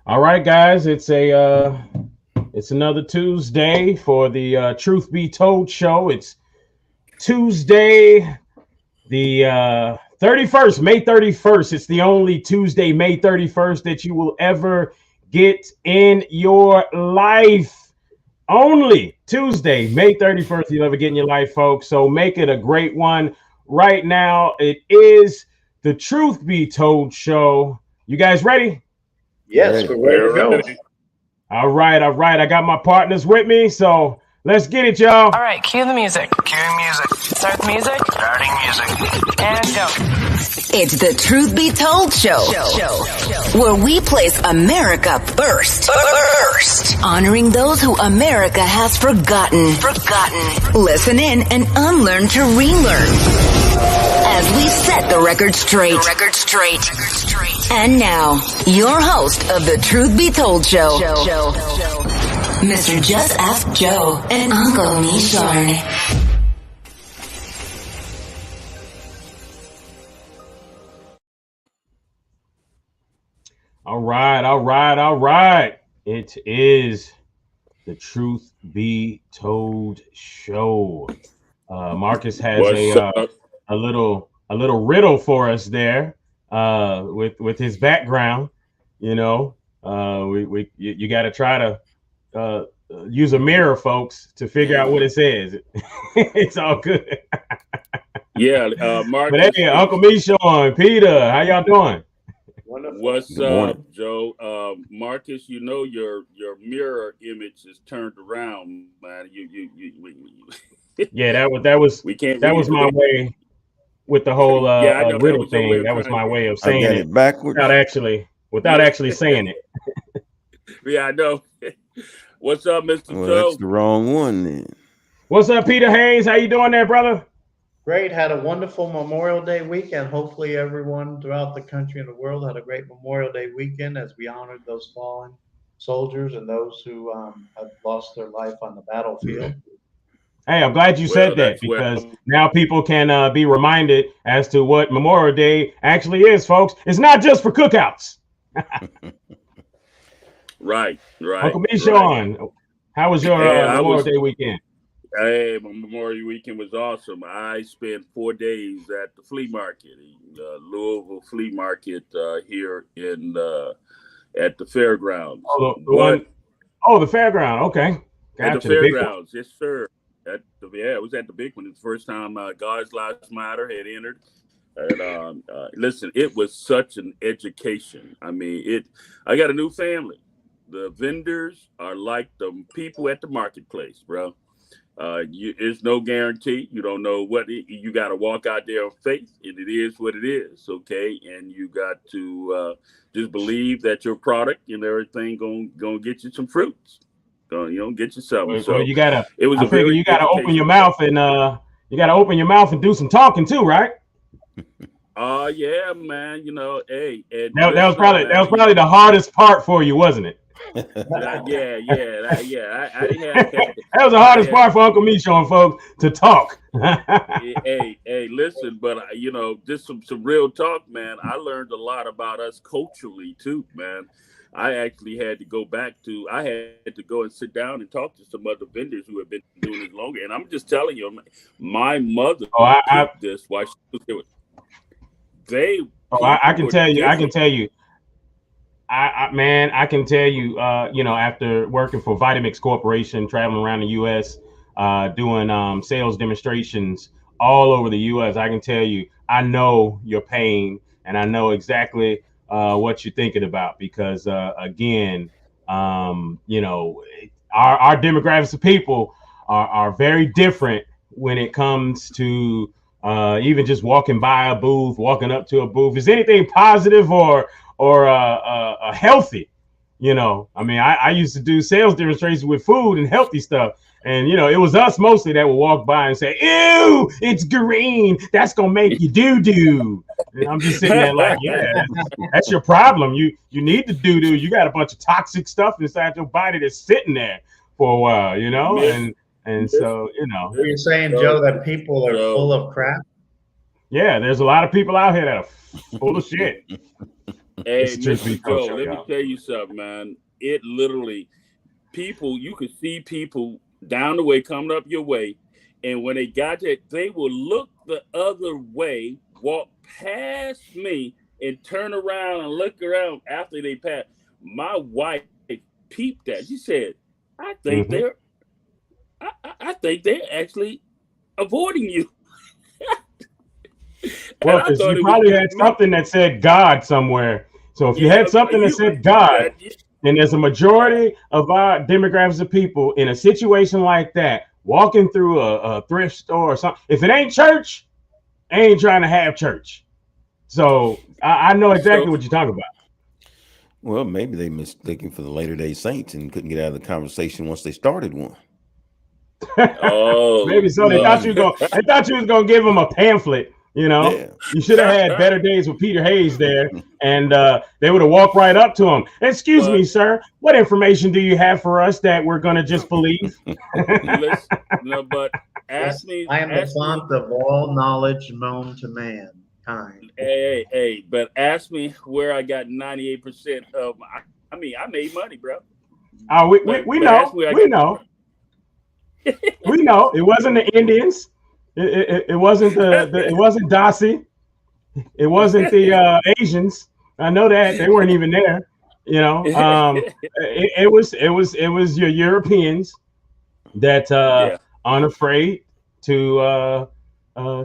All right, guys, it's another Tuesday for the Truth Be Told show. It's Tuesday, the 31st, May 31st. It's the only Tuesday, May 31st that you will ever get in your life. Only Tuesday, May 31st, you'll ever get in your life, folks. So make it a great one. Right now, it is the Truth Be Told show. You guys ready? Yes, we're ready to go. All right, all right. I got my partners with me, so let's get it, y'all. All right, cue the music. Cueing music. Start the music. Starting music. And go. It's the Truth Be Told show, where we place America first, honoring those who America has forgotten. Listen in and unlearn to relearn as we set the record straight. And now, your host of the Truth Be Told show, Mr. Just Ask Joe and Uncle Nishorn. All right, all right, all right. It is the Truth Be Told show. Marcus has a little riddle for us there with his background. You know, you got to try to use a mirror, folks, to figure out what it says. It's all good. Yeah, Marcus. But hey, Uncle Mishon, Peter, how y'all doing? What's up, Joe? Marcus, you know your mirror image is turned around, man. You Yeah, that was my way with the whole riddle thing. That was my way of saying it backwards without actually saying it. Yeah, I know. What's up, Mr. Well, Joe? that's the wrong one then. What's up, Peter Hayes? How you doing there, brother? Great. Had a wonderful Memorial Day weekend. Hopefully everyone throughout the country and the world had a great Memorial Day weekend as we honored those fallen soldiers and those who have lost their life on the battlefield. Hey, I'm glad you said that because now people can be reminded as to what Memorial Day actually is, folks. It's not just for cookouts. Right. Uncle Mishon, how was your Memorial Day weekend? Hey, my Memorial weekend was awesome. I spent 4 days at the flea market, Louisville flea market here in at the fairgrounds. Oh, the fairground. Okay, gotcha. At the fairgrounds, yes, sir. It was at the big one. It's the first time God's Lives Matter had entered. And listen, it was such an education. I mean, I got a new family. The vendors are like the people at the marketplace, bro. There's no guarantee. You don't know you got to walk out there on faith, and it is what it is. Okay, and you got to just believe that your product and everything gonna get you some fruits. Get you something. So you gotta. It was. You gotta open your mouth and do some talking too, right? Yeah, man. Hey, that was probably the hardest part for you, wasn't it? Yeah. I didn't have that. That was the hardest part for Uncle Mishon, folks, to talk. hey, listen, but just some real talk, man. I learned a lot about us culturally too, man. I actually had to go and sit down and talk to some other vendors who have been doing it longer. And I'm just telling you, my mother did this while she was doing it. I can tell you. I can tell you, after working for Vitamix Corporation, traveling around the U.S., doing sales demonstrations all over the U.S., I can tell you, I know your pain and I know exactly what you're thinking about because, again, our demographics of people are very different when it comes to even just walking by a booth, walking up to a booth. Is anything positive or healthy? I mean, I used to do sales demonstrations with food and healthy stuff. And, it was us mostly that would walk by and say, ew, it's green. That's going to make you doo-doo. And I'm just sitting there like, yeah, that's your problem. You need to doo-doo. You got a bunch of toxic stuff inside your body that's sitting there for a while, and so, You're saying, Joe, that people are full of crap? Yeah, there's a lot of people out here that are full of shit. It's Hey, the Truth Be Mr. Told Joe, show, let me y'all. tell you something, man. It literally, people, you could see people down the way coming up your way, and when they got there, they will look the other way, walk past me, and turn around and look around after they pass. My wife peeped that. She said, "I think Mhm. I think they're actually avoiding you." Well, And I because thought you it was probably just had me. something that said God somewhere. So if you Yeah, had something that you said God, you- then there's a majority of our demographics of people in a situation like that, walking through a thrift store or something. If it ain't church, ain't trying to have church. So I know exactly so what you're talking about. Well, maybe they mistaken for the Latter Day Saints and couldn't get out of the conversation once they started one. oh Maybe so. They thought you was gonna. They thought you was gonna give them a pamphlet. You know, Yeah. you should have had Better Days with Peter Hayes there, and they would have walked right up to him. Excuse me, but sir. What information do you have for us that we're gonna just believe? listen, no, but Yes, ask me, I am the font of all knowledge known to mankind. but ask me where I got 98% of my, I mean, I made money, bro. Oh, we But ask know. me where I We got know. We know. It wasn't the Indians. It wasn't the. It wasn't Dossie. It wasn't the Asians. I know that they weren't even there. You know, it was your Europeans that yeah. unafraid to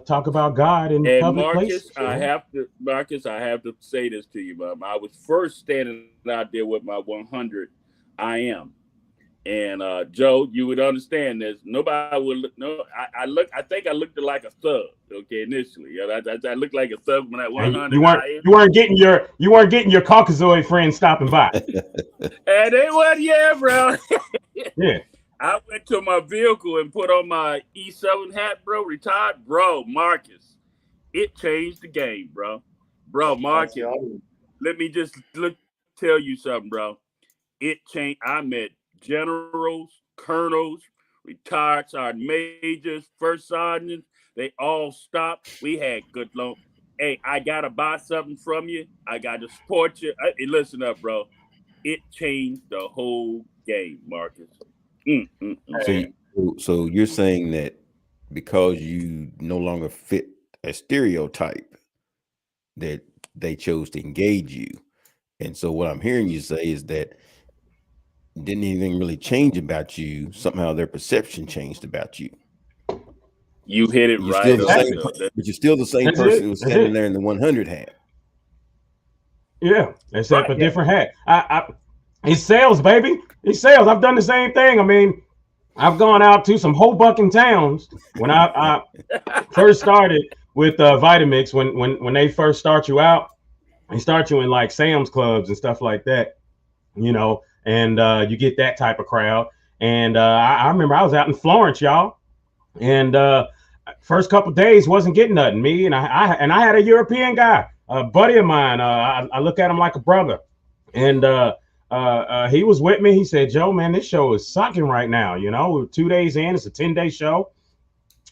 talk about God in And public places. You know? Marcus, I have to say this to you, Bob. I was first standing out there with my 100. I am. And Joe, you would understand this. Nobody would look. No, I think I looked like a thug. Okay, initially, I looked like a thug when I And 100. you weren't getting your Caucasoid friends stopping by. And they went, yeah, bro. Yeah. I went to my vehicle and put on my E7 hat, bro. Retired, bro. Marcus, it changed the game, bro. Bro, That's the Marcus, audience. let me just tell you something, bro. It changed. I met generals, colonels, retired sergeant majors, first sergeants. They all stopped. We had good loan. Hey, I gotta buy something from you. I gotta support you. Hey, listen up, bro. It changed the whole game, Marcus. So, so you're saying that because you no longer fit a stereotype, that they chose to engage you. And so what I'm hearing you say is that didn't anything really change about you. Somehow their perception changed about you. You hit it You're right. still the same, That- but you're still the same That's person it. who was That's standing it. there in the 100 hat. Yeah, except Right. a different hat. It's sales, baby. It's sales. I've done the same thing. I mean, I've gone out to some Hoboken towns when I first started with Vitamix. When they first start you out, they start you in like Sam's Clubs and stuff like that, you know, and you get that type of crowd. And I remember I was out in Florence, y'all, and first couple days wasn't getting nothing. Me and I had a European guy, a buddy of mine. I look at him like a brother, and he was with me. He said, "Joe, man, this show is sucking right now. You know, we're 2 days in. It's a 10-day show."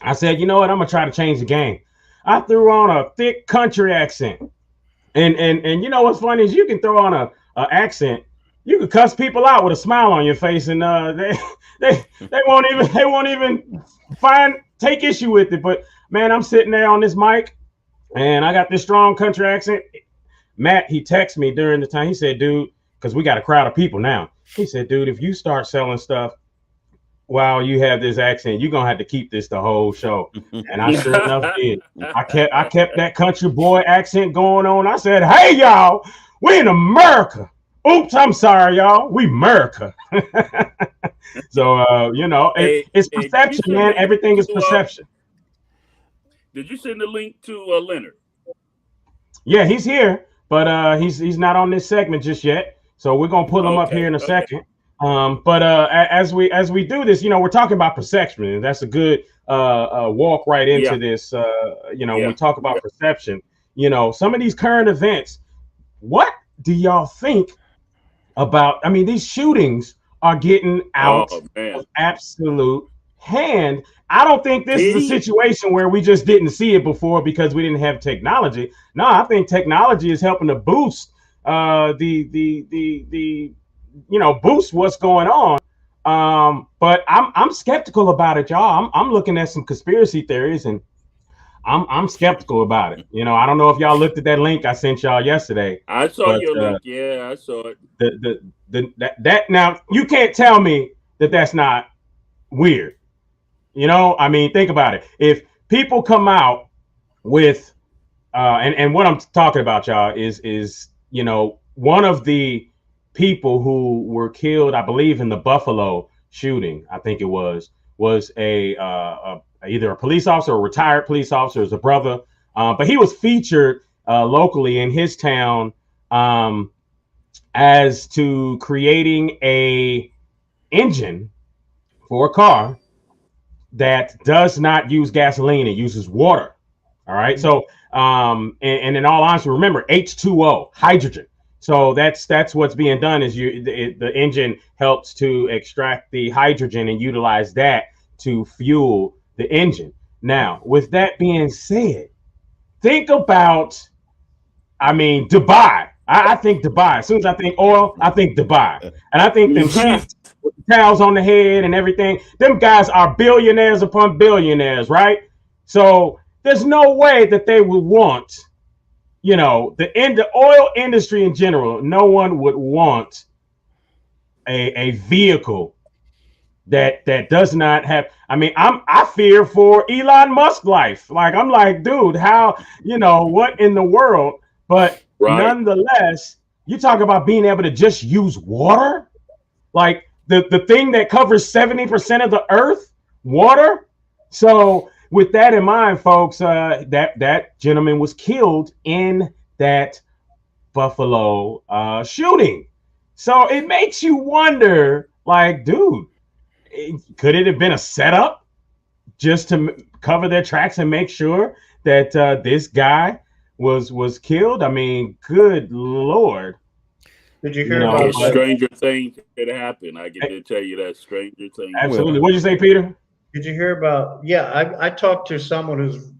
I said, "You know what? I'm gonna try to change the game." I threw on a thick country accent, and you know what's funny is you can throw on a accent. You could cuss people out with a smile on your face, and they won't even take issue with it. But man, I'm sitting there on this mic, and I got this strong country accent. Matt, he texted me during the time. He said, "Dude," because we got a crowd of people now. He said, "Dude, if you start selling stuff while you have this accent, you're gonna have to keep this the whole show." And I sure enough did. I kept that country boy accent going on. I said, "Hey y'all, we in America." Oops, I'm sorry, y'all. We America. So you know, it's Hey, perception, man. Everything is perception. Did you send the link to Leonard? Yeah, he's here, but he's not on this segment just yet. So we're gonna pull him up here in a second. But as we do this, you know, we're talking about perception, and that's a good walk right into this. You know, when we talk about perception, you know, some of these current events, what do y'all think about? I mean, these shootings are getting out of absolute hand. I don't think this is a situation where we just didn't see it before because we didn't have technology. No, I think technology is helping to boost the boost what's going on. But I'm skeptical about it, y'all. I'm looking at some conspiracy theories, and I'm skeptical about it. I don't know if y'all looked at that link I sent y'all yesterday. I saw but, your link. Yeah, I saw it. That now you can't tell me that that's not weird. I mean, think about it. If people come out with and what I'm talking about, y'all, is one of the people who were killed, I believe, in the Buffalo shooting, I think it was a either a police officer or a retired police officer, as a brother, but he was featured locally in his town as to creating a engine for a car that does not use gasoline, it uses water. All right. So and in all honesty, remember H2O, hydrogen. So that's what's being done is the engine helps to extract the hydrogen and utilize that to fuel the engine. Now, with that being said, think about, Dubai. I think Dubai. As soon as I think oil, I think Dubai. And I think them sheets with the towels on the head and everything, them guys are billionaires upon billionaires, right? So there's no way that they would want, the oil industry in general, no one would want a vehicle that does not have. I fear for Elon Musk life. Like, I'm like, dude, how, what in the world? But nonetheless, you talk about being able to just use water, like the thing that covers 70% of the earth, water. So with that in mind, folks, that gentleman was killed in that Buffalo shooting. So it makes you wonder, like, dude, could it have been a setup just to cover their tracks and make sure that this guy was killed? Good Lord. Did you hear about stranger things could happen? I get to tell you that stranger things. Absolutely. What'd you say, Peter? Did you hear about? Yeah, I talked to someone who's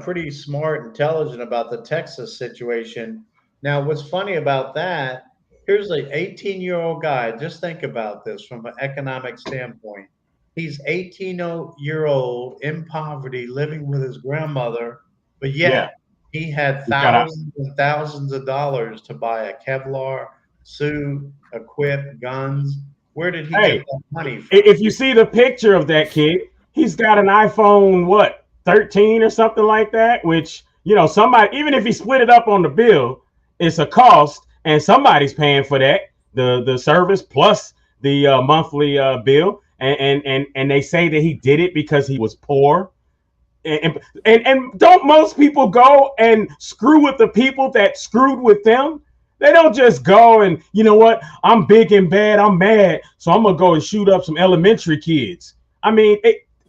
pretty smart, intelligent about the Texas situation. Now, what's funny about that? Here's an 18-year-old guy. Just think about this from an economic standpoint. He's 18-year-old in poverty, living with his grandmother, but yet he had thousands and thousands of dollars to buy a Kevlar suit, equip, guns. Where did he get that money from? If you see the picture of that kid, he's got an iPhone, 13 or something like that, which, somebody, even if he split it up on the bill, it's a cost, and somebody's paying for that, the service plus the monthly bill. And they say that he did it because he was poor. And don't most people go and screw with the people that screwed with them? They don't just go and, you know what, I'm big and bad, I'm mad, so I'm going to go and shoot up some elementary kids.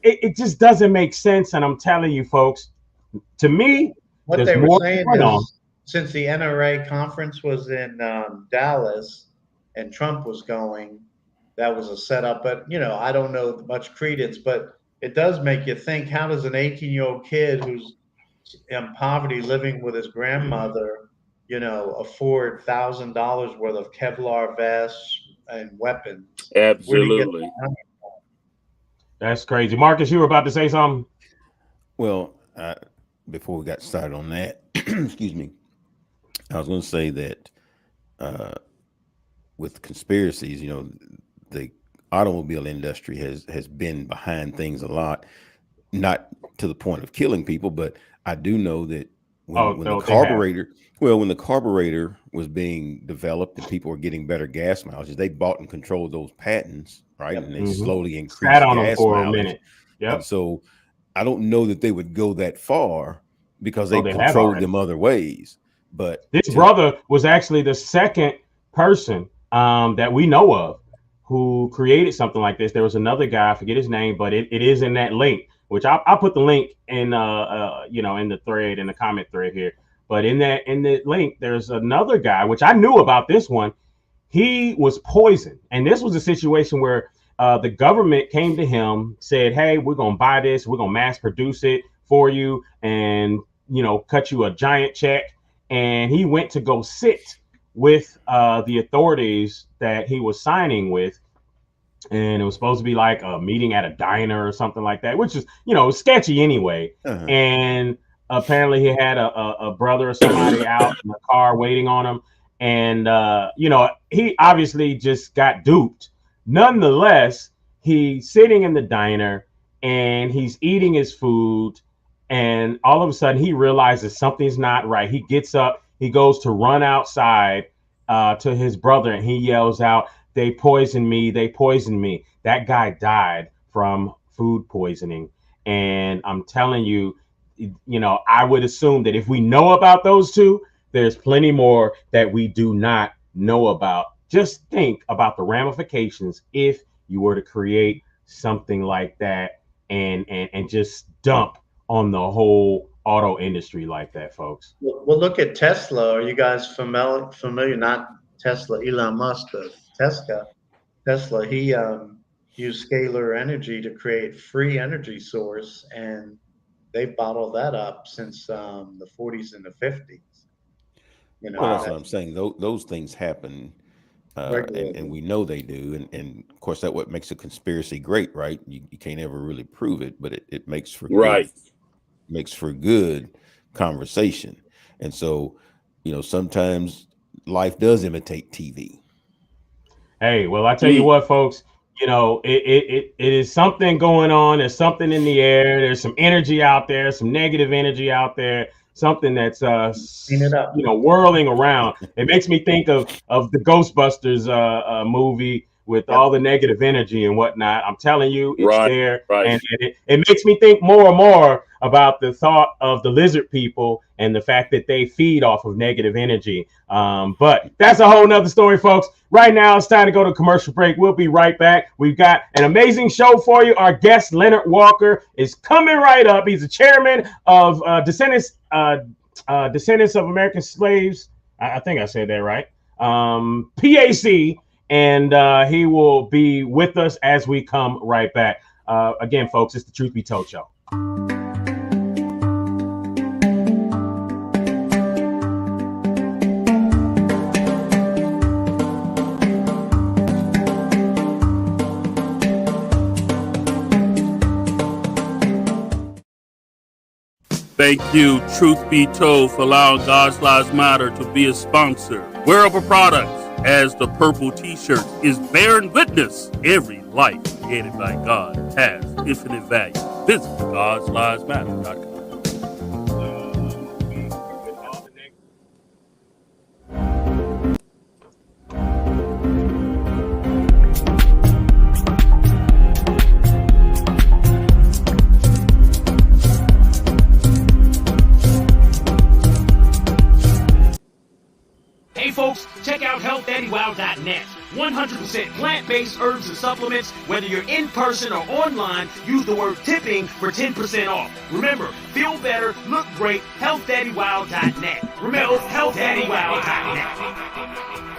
It just doesn't make sense. And I'm telling you, folks, to me, what they were saying is, since the NRA conference was in Dallas and Trump was going, that was a setup. But, I don't know much credence, but it does make you think, how does an 18-year-old kid who's in poverty living with his grandmother, afford $1,000 worth of Kevlar vests and weapons? Absolutely. That's crazy. Marcus, you were about to say something? Well, before we got started on that, excuse me, I was going to say that with conspiracies, the automobile industry has been behind things a lot, not to the point of killing people, but I do know that when the carburetor was being developed and people were getting better gas mileage, they bought and controlled those patents, right? And they slowly increased Sat on them gas for mileage. a minute. Yep. And so I don't know that they would go that far because they controlled them other ways. But this brother was actually the second person that we know of who created something like this. There was another guy, I forget his name, but it is in that link, which I'll put the link in in the thread, in the comment thread here. But in the link, there's another guy, which I knew about this one. He was poisoned. And this was a situation where the government came to him, said, hey, we're going to buy this. We're going to mass produce it for you and, cut you a giant check. And he went to go sit with the authorities that he was signing with, and it was supposed to be like a meeting at a diner or something like that, which is, sketchy anyway. And apparently he had a brother or somebody out in the car waiting on him. And, he obviously just got duped. Nonetheless, he's sitting in the diner and he's eating his food. And all of a sudden he realizes something's not right. He gets up, he goes to run outside to his brother, and he yells out, "They poisoned me. They poisoned me." That guy died from food poisoning. And I'm telling you, I would assume that if we know about those two, there's plenty more that we do not know about. Just think about the ramifications if you were to create something like that and just dump on the whole auto industry like that, folks. Well, look at Tesla. Are you guys familiar? Not Tesla, Elon Musk, but Tesla. He used scalar energy to create free energy source, and they bottled that up since the 40s and the 50s. Well, that's what I'm saying. Those things happen, and we know they do. And of course, that's what makes a conspiracy great, right? You can't ever really prove it, but it makes for good conversation. And so, sometimes life does imitate TV. Hey, well, I tell you what, folks, it is something going on. There's something in the air. There's some energy out there, some negative energy out there, something that's whirling around. It makes me think of the Ghostbusters movie with all the negative energy and whatnot. I'm telling you, it's there. And it makes me think more and more about the thought of the lizard people and the fact that they feed off of negative energy. But that's a whole nother story, folks. Right now, it's time to go to commercial break. We'll be right back. We've got an amazing show for you. Our guest, Leonard Walker, is coming right up. He's the chairman of Descendants of American Slaves. I think I said that right. PAC. And he will be with us as we come right back. Again, folks, it's the Truth Be Told Show. Thank you, Truth Be Told, for allowing God's Lives Matter to be a sponsor. Wearable products, as the purple t-shirt, is bearing witness. Every life created by God has infinite value. Visit God'sLivesMatter.com. Hey folks, check out HealthDaddyWow.net. 100% plant-based herbs and supplements. Whether you're in person or online, use the word tipping for 10% off. Remember, feel better, look great, HealthDaddyWow.net. Remember, HealthDaddyWow.net.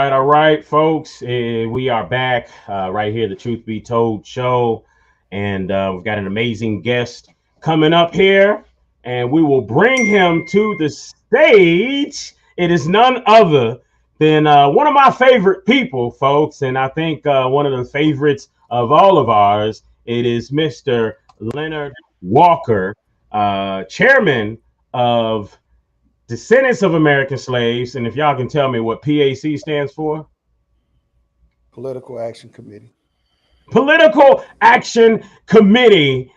All right, folks. We are back right here, the Truth Be Told show. And we've got an amazing guest coming up here, and we will bring him to the stage. It is none other than one of my favorite people, folks. And I think one of the favorites of all of ours. It is Mr. Leonard Walker, chairman of Descendants of American Slaves. And if y'all can tell me what PAC stands for? Political Action Committee. Political Action Committee.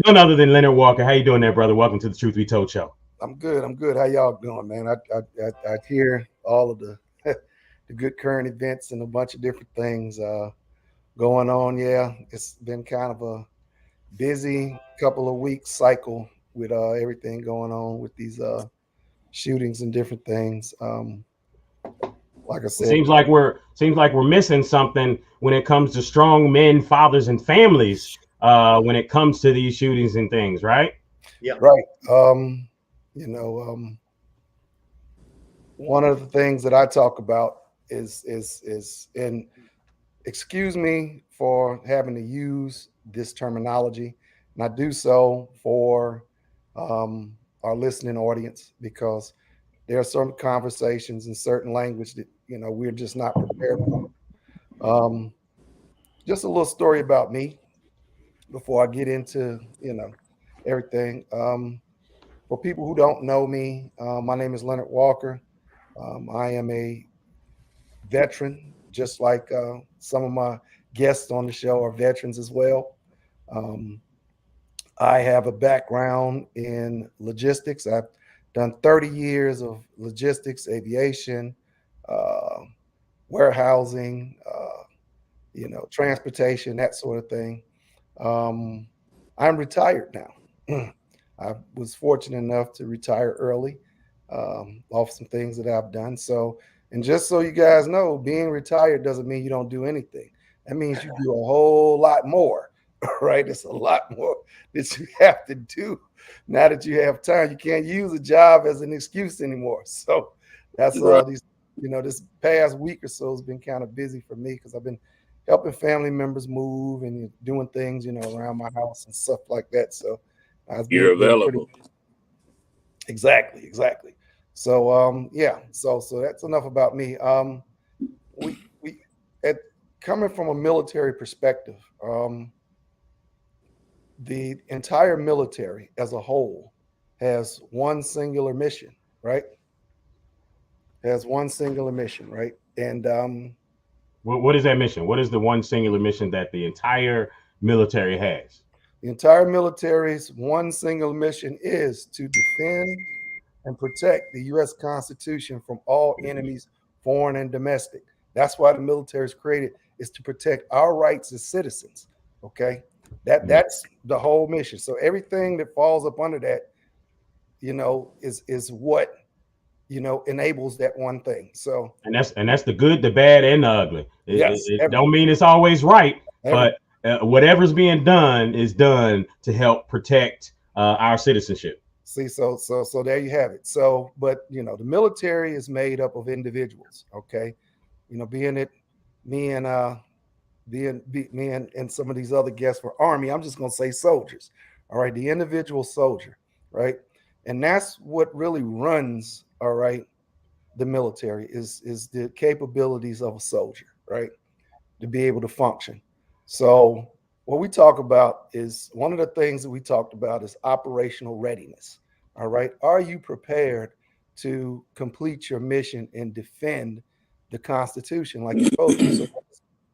None other than Leonard Walker. How you doing there, brother? Welcome to the Truth Be Told show. I'm good. How y'all doing, man? I hear all of the the good current events and a bunch of different things going on. Yeah, it's been kind of a busy couple of weeks cycle with everything going on with these shootings and different things. like I It said, seems like we're missing something when it comes to strong men, fathers, and families. When it comes to these shootings and things, right? Yeah. right. You know, one of the things that I talk about is and excuse me for having to use this terminology, and I do so for our listening audience because there are certain conversations and certain language that we're just not prepared for. Just a little story about me before I get into everything. For people who don't know me, my name is Leonard Walker. I am a veteran, just like some of my guests on the show are veterans as well. Um, I have a background in logistics. I've done 30 years of logistics, aviation, uh, warehousing, transportation, that sort of thing. Um, I'm retired now. I was fortunate enough to retire early off some things that I've done. So, and just so you guys know, being retired doesn't mean you don't do anything. That means you do a whole lot more, right? It's a lot more that you have to do now that you have time. You can't use a job as an excuse anymore. So that's these, this past week or so has been kind of busy for me because I've been helping family members move and doing things, around my house and stuff like that. So You're available. Exactly. So yeah, so that's enough about me. We at coming from a military perspective, the entire military as a whole has one singular mission, right? And What is that mission? What is the one singular mission that the entire military has? the entire military's one single mission is to defend and protect the U.S. Constitution from all enemies, foreign and domestic. That's why the military is created, is to protect our rights as citizens. Okay, that's the whole mission. So everything that falls up under that, is what enables that one thing. So And that's the good, the bad, and the ugly. It don't mean it's always right, but whatever's being done is done to help protect our citizenship. See, so there you have it. So, but the military is made up of individuals. Okay, being it me and me and some of these other guests were Army, I'm just gonna say soldiers. All right, the individual soldier, right, and that's what really runs. All right, the military is the capabilities of a soldier, right, to be able to function. So what we talk about is one of the things that we talked about is operational readiness. All right. Are you prepared to complete your mission and defend the Constitution like you're supposed to?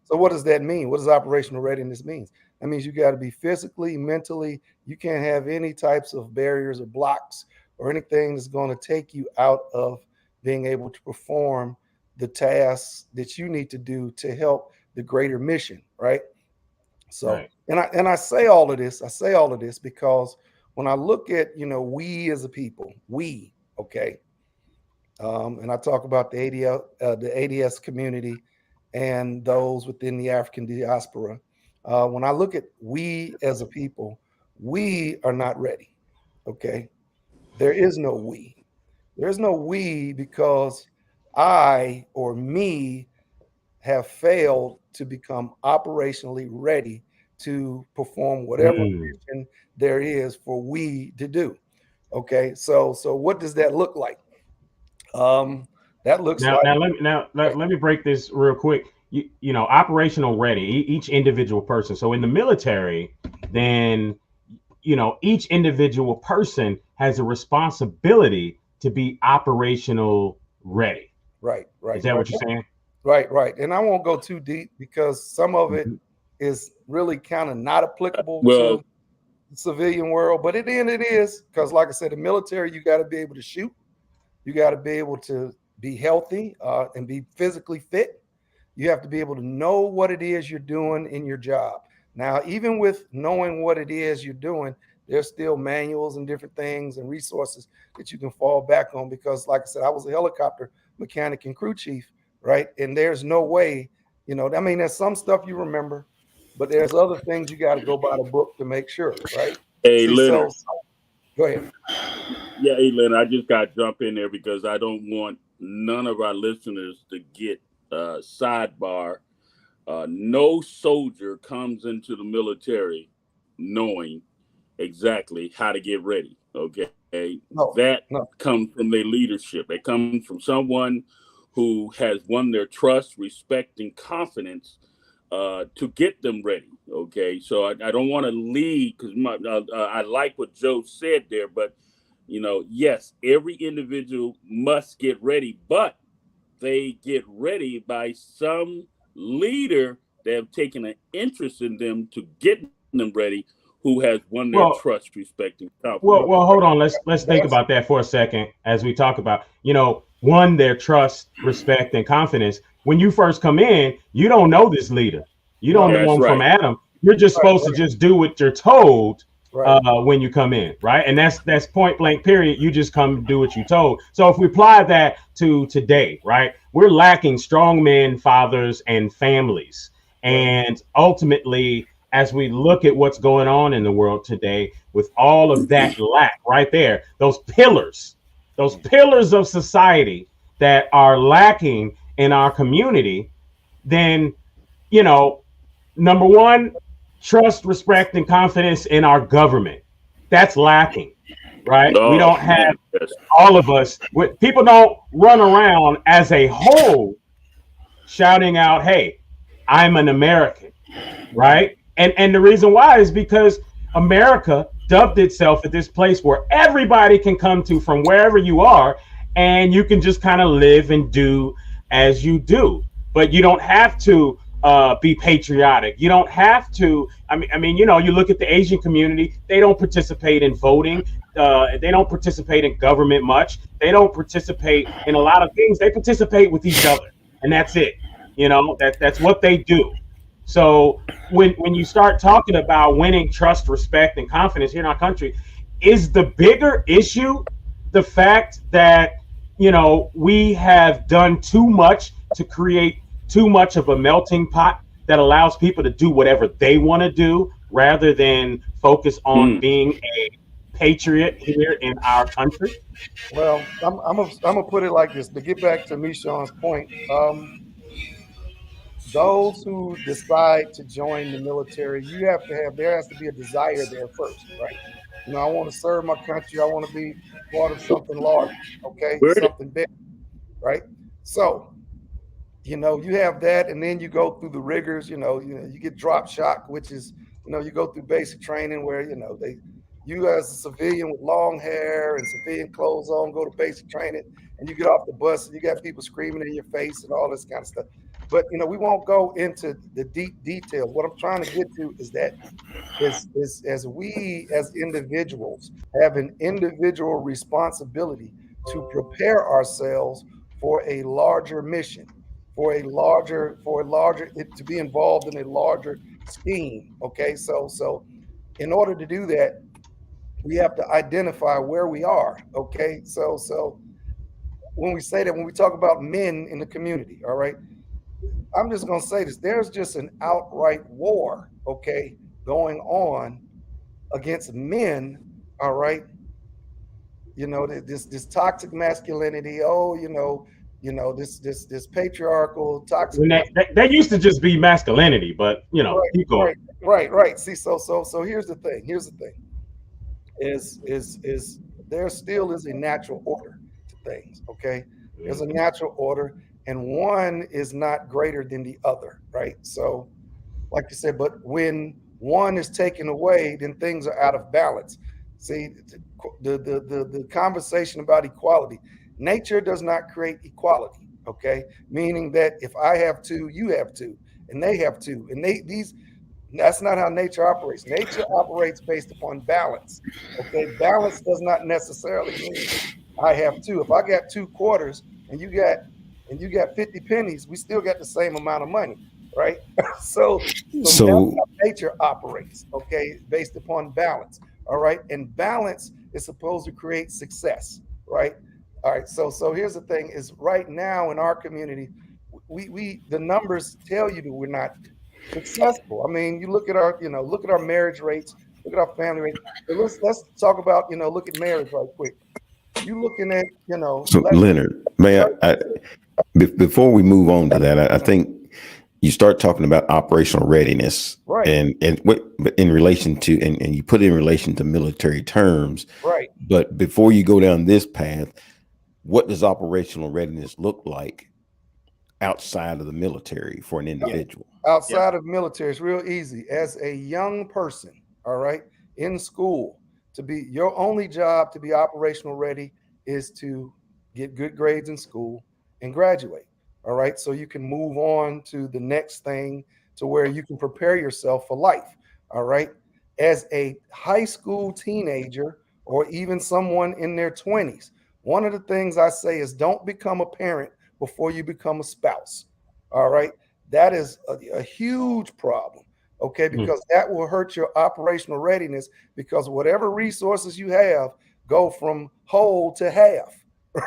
So what does that mean? What does operational readiness mean? That means you got to be physically, mentally, you can't have any types of barriers or blocks or anything that's going to take you out of being able to perform the tasks that you need to do to help the greater mission, right? So, Right. and I say all of this because when I look at, we as a people, okay, and I talk about the ADS community and those within the African diaspora. When I look at we as a people, we are not ready. Okay, there is no we. There's no we because I or me have failed to become operationally ready to perform whatever mission there is for we to do. Okay, so what does that look like? That looks Now, like let me break this real quick. Operational ready, each individual person. So in the military, then, each individual person has a responsibility to be operational ready. right. Is that what you're saying? Right. And I won't go too deep because some of it is really kind of not applicable to the civilian world, but at the end it is, because like I said, the military, you got to be able to shoot. You got to be able to be healthy and be physically fit. You have to be able to know what it is you're doing in your job. Now, even with knowing what it is you're doing, there's still manuals and different things and resources that you can fall back on because, like I said, I was a helicopter mechanic and crew chief, right? And there's no way, you know, I mean, there's some stuff you remember, but there's other things you got to go by the book to make sure, right? Hey, See, Leonard. go ahead. Yeah, hey, Leonard, I just got to jump in there because I don't want none of our listeners to get sidebar. No soldier comes into the military knowing exactly how to get ready. Okay. That comes from their leadership. It comes from someone who has won their trust, respect, and confidence to get them ready. Okay. So I don't want to lead because I like what Joe said there, but you know, yes, every individual must get ready, but they get ready by some leader that have taken an interest in them to get them ready, who has won their trust, respect, and confidence. Well, hold on. Let's think about that for a second as we talk about, you know, won their trust, respect, and confidence. When you first come in, you don't know this leader. You don't know him from Adam. You're just supposed to just do what you're told when you come in, right? And that's point blank period. You just come do what you told. So if we apply that to today, right, we're lacking strong men, fathers, and families. And ultimately, as we look at what's going on in the world today, with all of that lack right there, those pillars of society that are lacking in our community, then, you know, number one, trust, respect, and confidence in our government. That's lacking, right? We don't have all of us. People don't run around as a whole shouting out, "Hey, I'm an American," right? And the reason why is because America dubbed itself at this place where everybody can come to from wherever you are, and you can just kind of live and do as you do. But you don't have to be patriotic. You don't have to. I mean, you know, you look at the Asian community; they don't participate in voting. They don't participate in government much. They don't participate in a lot of things. They participate with each other, and that's it. You know, that's what they do. So when you start talking about winning trust, respect, and confidence here in our country, is the bigger issue the fact that, you know, we have done too much to create too much of a melting pot that allows people to do whatever they want to do rather than focus on being a patriot here in our country? Well, I'm gonna put it like this to get back to Michon's point. Those who decide to join the military, there has to be a desire there first, right? You know, I want to serve my country. I want to be part of something large, okay? Something big, right? So, you know, you have that, and then you go through the rigors, you get drop shock, which is, you know, you go through basic training where, you know, you as a civilian with long hair and civilian clothes on, go to basic training, and you get off the bus and you got people screaming in your face and all this kind of stuff. But, you know, we won't go into the deep details. What I'm trying to get to is that as we as individuals have an individual responsibility to prepare ourselves for a larger mission, to be involved in a larger scheme. Okay, so in order to do that, we have to identify where we are. Okay, so when we say that, when we talk about men in the community, all right, I'm just gonna say this: there's just an outright war, okay, going on against men. All right, you know, this toxic masculinity. Oh, you know, this patriarchal toxic. That used to just be masculinity, but you know, right. See, so here's the thing. Is there still is a natural order to things? Okay, there's a natural order, and one is not greater than the other, right? So, like you said, but when one is taken away, then things are out of balance. See, the conversation about equality. Nature does not create equality, okay? Meaning that if I have two, you have two, and they have two, and that's not how nature operates. Nature operates based upon balance, okay? Balance does not necessarily mean I have two. If I got 2 quarters and you got 50 pennies, we still got the same amount of money, right? So that's how nature operates, okay? Based upon balance, all right? And balance is supposed to create success, right? All right, so here's the thing: is right now in our community, the numbers tell you that we're not successful. I mean, you look at our, look at our marriage rates, look at our family rates. But let's talk about, look at marriage right quick. You looking at, So Leonard, may before we move on to that, I think you start talking about operational readiness, right, and what in relation to, and you put it in relation to military terms, right. But before you go down this path, what does operational readiness look like outside of the military for an individual? Outside of military, it's real easy. As a young person, all right, in school, to be your only job to be operational ready is to get good grades in school and graduate. All right. So you can move on to the next thing to where you can prepare yourself for life. All right. As a high school teenager or even someone in their 20s, one of the things I say is don't become a parent before you become a spouse. All right. That is a huge problem. Okay. Because that will hurt your operational readiness, because whatever resources you have go from whole to half.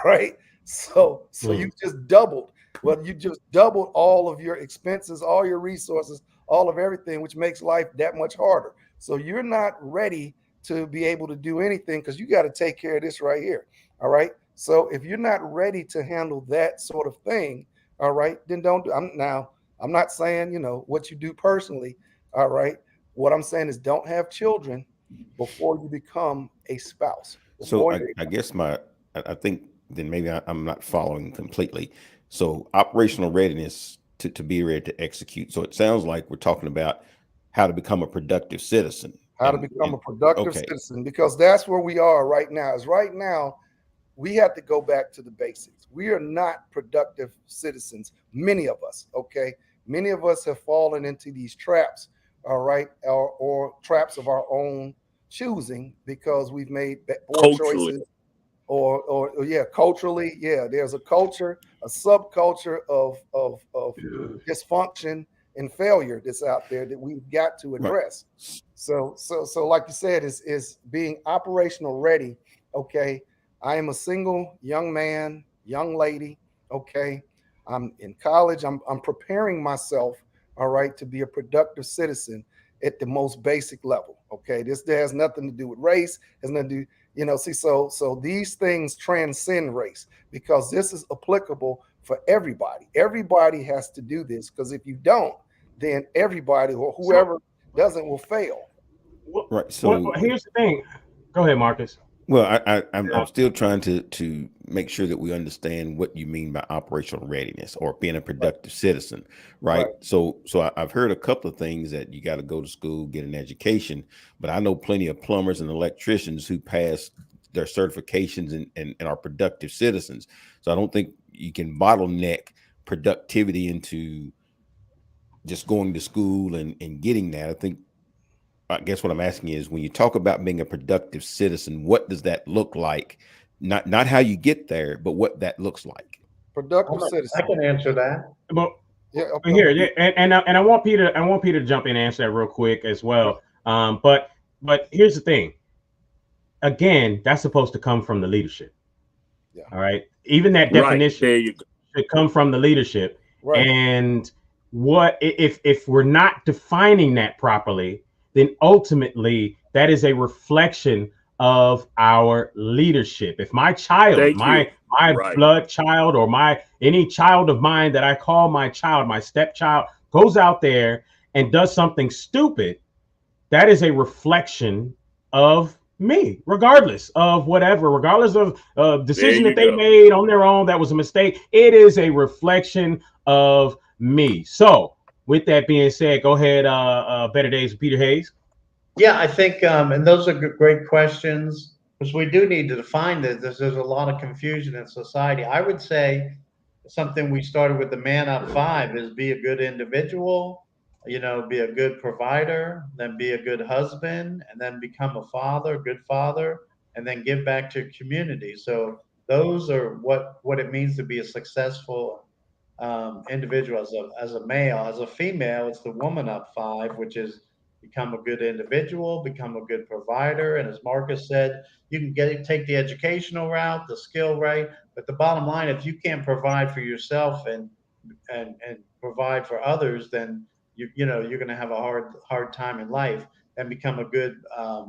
Right. So you just doubled. Well, you just doubled all of your expenses, all your resources, all of everything, which makes life that much harder. So you're not ready to be able to do anything because you got to take care of this right here. All right. So if you're not ready to handle that sort of thing, all right, then don't do. I'm not saying, what you do personally. All right. What I'm saying is don't have children before you become a spouse. So I guess I think then maybe I'm not following completely. So operational readiness to be ready to execute. So it sounds like we're talking about how to become a productive citizen. How to become a productive citizen, because that's where we are right now. Is right now we have to go back to the basics. We are not productive citizens, many of us. Okay. Many of us have fallen into these traps, all right, or traps of our own choosing because we've made poor choices. Or culturally, there's a culture, a subculture of dysfunction and failure that's out there that we've got to address. Right. So like you said, is being operational ready. Okay, I am a single young man, young lady. Okay, I'm in college. I'm preparing myself, all right, to be a productive citizen at the most basic level. Okay, this has nothing to do with race. Has nothing to do. So these things transcend race, because this is applicable for everybody. Everybody has to do this, because if you don't, then everybody or whoever doesn't will fail. Right. So here's the thing. Go ahead, Marcus. Well, I'm still trying to make sure that we understand what you mean by operational readiness or being a productive citizen, right? So I've heard a couple of things, that you got to go to school, get an education, but I know plenty of plumbers and electricians who pass their certifications and are productive citizens. So I don't think you can bottleneck productivity into just going to school and getting that. I guess what I'm asking is, when you talk about being a productive citizen, what does that look like? Not how you get there, but what that looks like. Productive citizen. I can answer that. But here, and I want Peter to jump in and answer that real quick as well. But here's the thing. Again, that's supposed to come from the leadership. Yeah. All right. Even that definition should come from the leadership. Right. And what if we're not defining that properly, then ultimately that is a reflection of our leadership. If my child, my blood child, or any child of mine that I call my child, my stepchild, goes out there and does something stupid, that is a reflection of me, regardless of whatever, regardless of decision that they made on their own that was a mistake. It is a reflection of me. So with that being said, go ahead, Better Days with Peter Hayes. Yeah, I think, and those are great questions, because we do need to define this. There's a lot of confusion in society. I would say something we started with the Man Up 5 is be a good individual, be a good provider, then be a good husband, and then become a father, good father, and then give back to your community. So those are what it means to be a successful individual as a male. As a female, it's the Woman Up 5, which is become a good individual, become a good provider. And as Marcus said, you can take the educational route, the skill route, but the bottom line, if you can't provide for yourself and and provide for others, then you know you're going to have a hard time in life. And become a good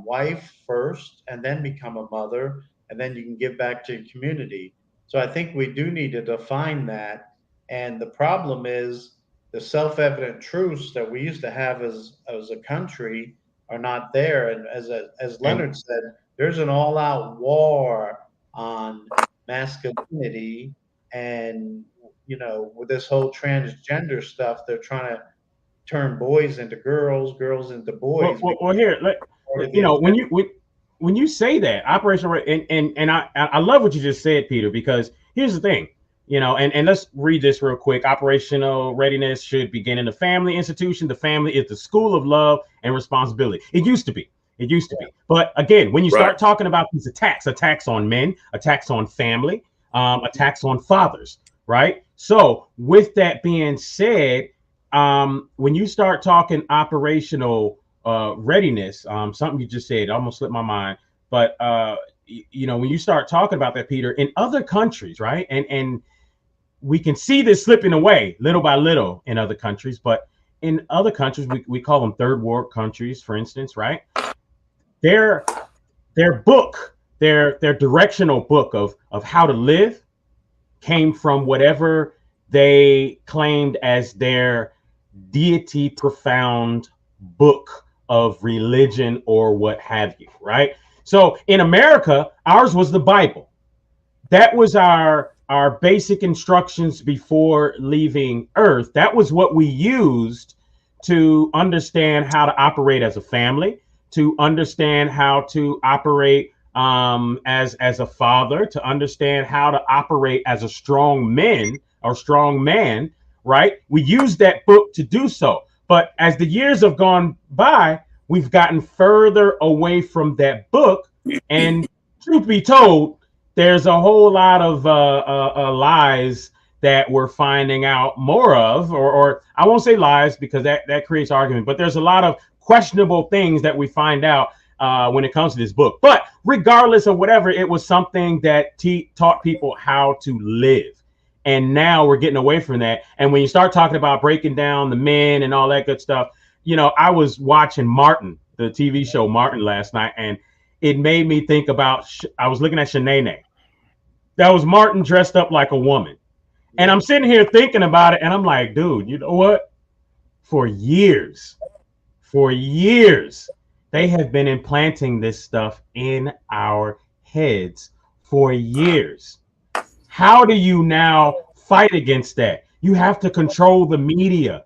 wife first, and then become a mother, and then you can give back to your community. So I think we do need to define that. And the problem is the self-evident truths that we used to have as a country are not there. And as Leonard said, there's an all-out war on masculinity, and you know, with this whole transgender stuff, they're trying to turn boys into girls, girls into boys. Well here, you know, when you say that operational, and I love what you just said, Peter, because here's the thing, you know, and let's read this real quick. Operational readiness should begin in the family institution. The family is the school of love and responsibility. It used to be. But again, when you start talking about these attacks on men, attacks on family, attacks on fathers, right? So with that being said, when you start talking operational readiness, something you just said almost slipped my mind, but you know, when you start talking about that, Peter, in other countries, right, and we can see this slipping away little by little in other countries, but in other countries, we call them third world countries, for instance, right? Their book, their directional book of how to live came from whatever they claimed as their deity profound book of religion or what have you, right? So in America, ours was the Bible. That was our basic instructions before leaving Earth. That was what we used to understand how to operate as a family, to understand how to operate as a father, to understand how to operate as a strong man, right? We use that book to do so. But as the years have gone by, we've gotten further away from that book. And truth be told, there's a whole lot of lies that we're finding out more of, or I won't say lies because that creates argument, but there's a lot of questionable things that we find out when it comes to this book. But regardless of whatever, it was something that taught people how to live. And now we're getting away from that. And when you start talking about breaking down the men and all that good stuff, you know, I was watching Martin, the TV show Martin last night, and it made me think about, I was looking at Shanae. That was Martin dressed up like a woman. And I'm sitting here thinking about it, and I'm like, dude, you know what? For years, they have been implanting this stuff in our heads for years. How do you now fight against that? You have to control the media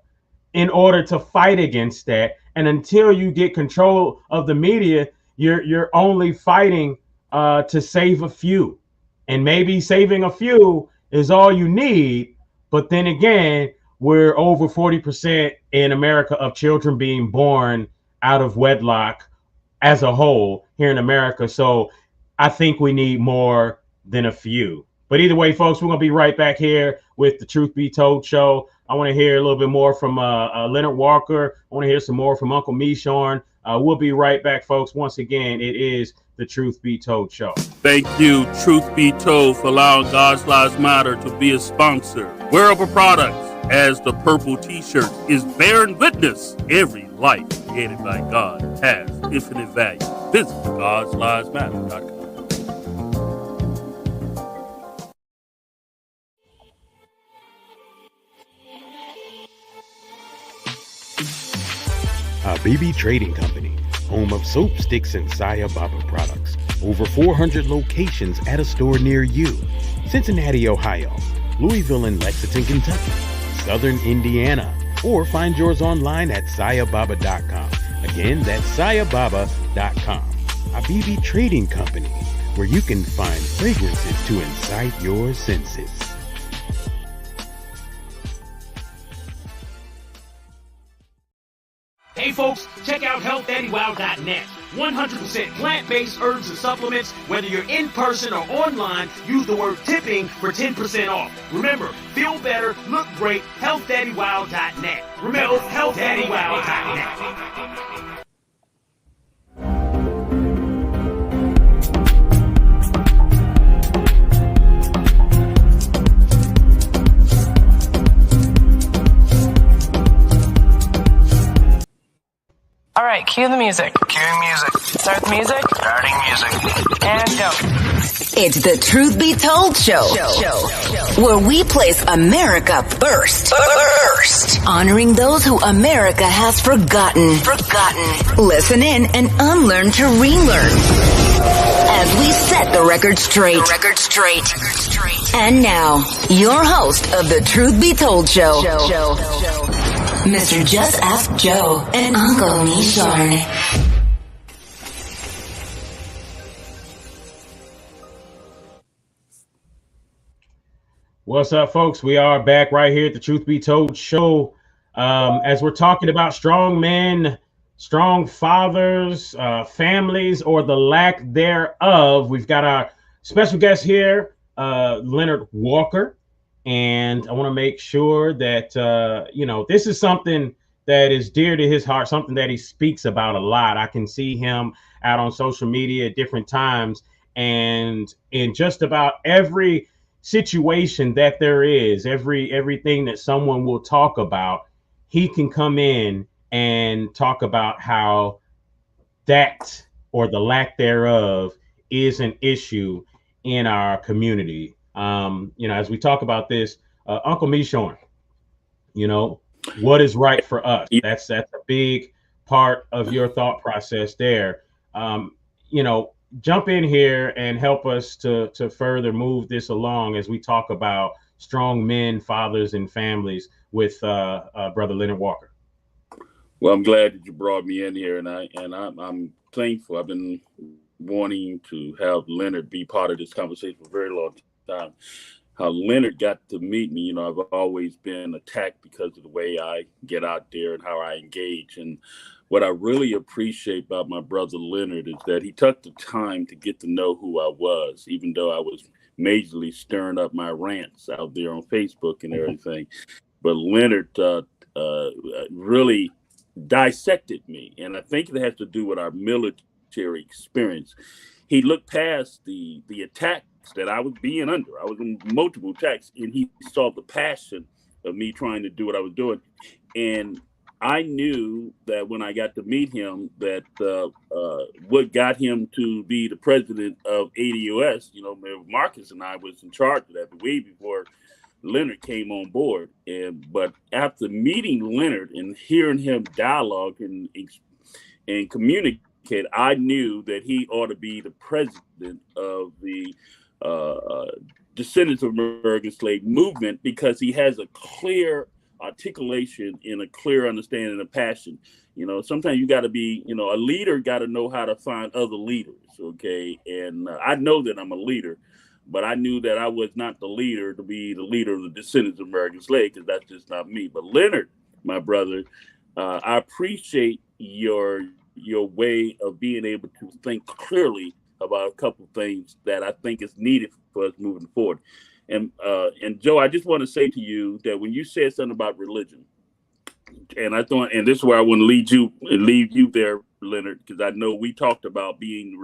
in order to fight against that. And until you get control of the media, you're only fighting to save a few. And maybe saving a few is all you need. But then again, we're over 40% in America of children being born out of wedlock as a whole here in America. So I think we need more than a few. But either way, folks, we're going to be right back here with the Truth Be Told show. I want to hear a little bit more from Leonard Walker. I want to hear some more from Uncle Meshorn. We'll be right back, folks. Once again, it is the Truth Be Told show. Thank you, Truth Be Told, for allowing God's Lives Matter to be a sponsor. Wearable products, as the purple t-shirt, is bearing witness. Every life created by God has infinite value. Visit God'sLivesMatter.com. Habibi Trading Company, home of soap, sticks, and Saya Baba products. Over 400 locations at a store near you. Cincinnati, Ohio, Louisville and Lexington, Kentucky, Southern Indiana, or find yours online at sayababa.com. Again, that's sayababa.com. Habibi Trading Company, where you can find fragrances to incite your senses. Hey folks, check out healthdandywow.net. 100% plant-based herbs and supplements. Whether you're in person or online, use the word tipping for 10% off. Remember, feel better, look great, healthdandywow.net. Remember, healthdandywow.net. right, cue the music. Cue music. Start the music. Starting music. And go. It's the Truth Be Told show, where we place America first. Honoring those who America has forgotten. Listen in and unlearn to relearn. As we set the record straight. And now, your host of the Truth Be Told show, Mr. Just Ask Joe and Uncle Mishorn. What's up, folks? We are back right here at the Truth Be Told show. As we're talking about strong men, strong fathers, families, or the lack thereof, we've got our special guest here, Leonard Walker. And I want to make sure that, this is something that is dear to his heart, something that he speaks about a lot. I can see him out on social media at different times, and in just about every situation that there is, everything that someone will talk about, he can come in and talk about how that or the lack thereof is an issue in our community. As we talk about this, Uncle Mishorn, what is right for us? That's a big part of your thought process there. Jump in here and help us to further move this along as we talk about strong men, fathers, and families with Brother Leonard Walker. Well, I'm glad that you brought me in here, and I'm thankful. I've been wanting to have Leonard be part of this conversation for a very long time. How Leonard got to meet me, I've always been attacked because of the way I get out there and how I engage. And what I really appreciate about my brother Leonard is that he took the time to get to know who I was, even though I was majorly stirring up my rants out there on Facebook and everything. But Leonard really dissected me. And I think it has to do with our military experience. He looked past the attacks that I was being under. I was in multiple attacks, and he saw the passion of me trying to do what I was doing. And I knew that when I got to meet him, that what got him to be the president of ADOS, Marcus and I was in charge of that way before Leonard came on board. But after meeting Leonard and hearing him dialogue and communicate, I knew that he ought to be the president of the Descendants of American Slave movement, because he has a clear articulation and a clear understanding of passion. Sometimes you got to be, a leader got to know how to find other leaders. Okay. And I know that I'm a leader, but I knew that I was not the leader to be the leader of the Descendants of American Slaves, because that's just not me. But Leonard, my brother, I appreciate your way of being able to think clearly about a couple things that I think is needed for us moving forward. And Joe, I just want to say to you that when you said something about religion, and I thought, and this is where I want to leave you there, Leonard, because I know we talked about being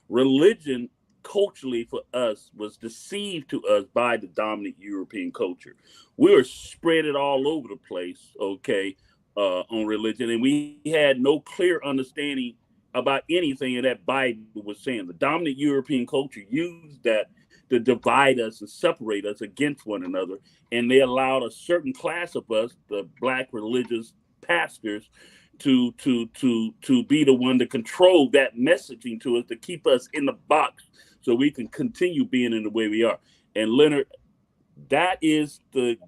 religion culturally for us was deceived to us by the dominant European culture. We were spread it all over the place, okay, on religion, and we had no clear understanding about anything that Bible was saying. The dominant European culture used that to divide us and separate us against one another. And they allowed a certain class of us, the Black religious pastors, to be the one to control that messaging to us, to keep us in the box so we can continue being in the way we are. And Leonard, that is the